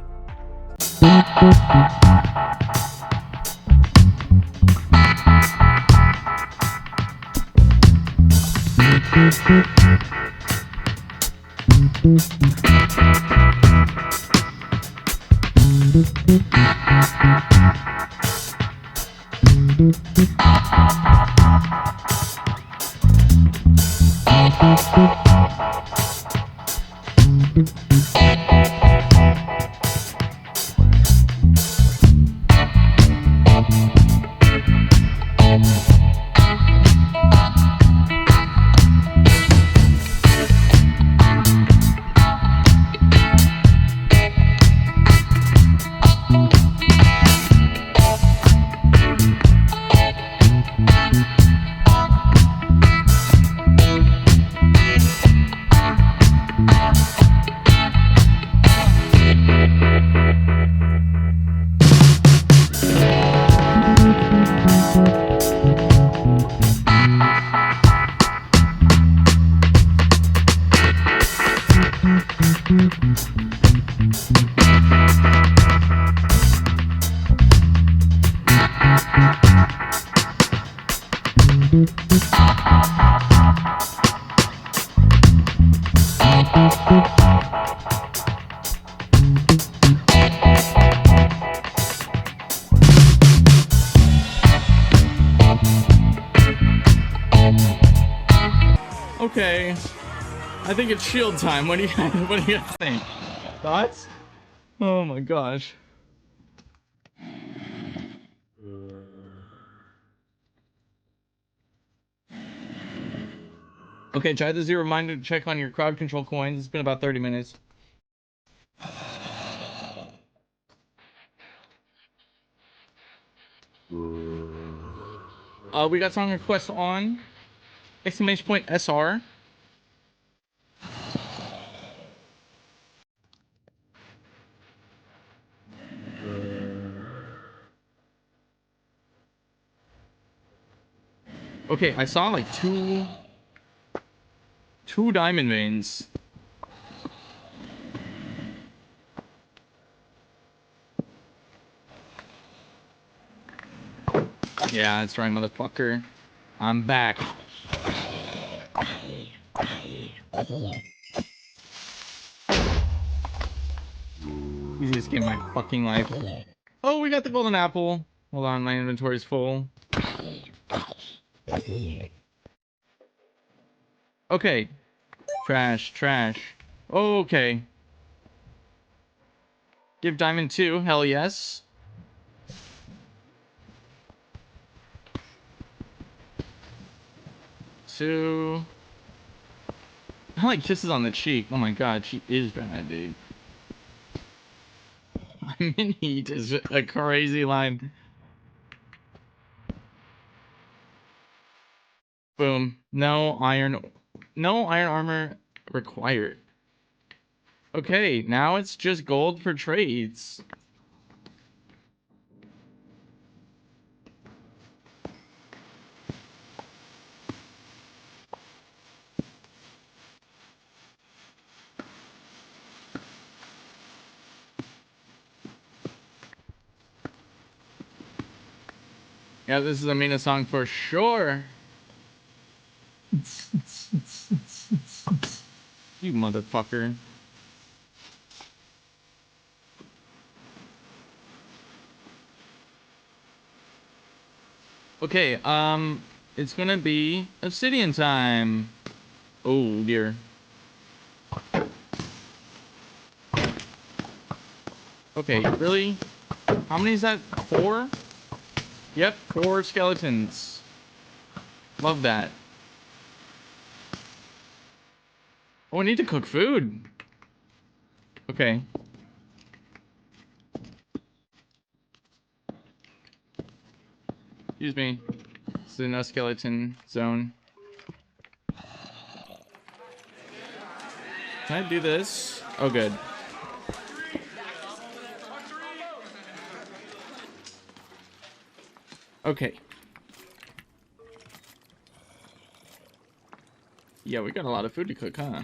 Okay, I think it's shield time. What do you guys think? Thoughts? Oh my gosh. Okay, try the zero reminder to check on your crowd control coins. It's been about 30 minutes. We got song requests on exclamation point SR. Okay, I saw like two diamond veins. Yeah, that's right, motherfucker. I'm back. Easiest game of my fucking life. Oh, we got the golden apple. Hold on, my inventory's full. Okay. Trash, trash. Okay. Give diamond 2. Hell yes. Two. I like kisses on the cheek. Oh my god, she is bad, dude. Min heat is a crazy line. Boom. No iron armor required. Okay, now it's just gold for trades. Yeah, this is a Mina song for sure. You motherfucker. Okay, it's gonna be obsidian time. Oh dear. Okay, really? How many is that? 4? Yep, 4 skeletons. Love that. Oh, I need to cook food. Okay. Excuse me. This is a no skeleton zone. Can I do this? Oh, good. Okay. Yeah, we got a lot of food to cook, huh?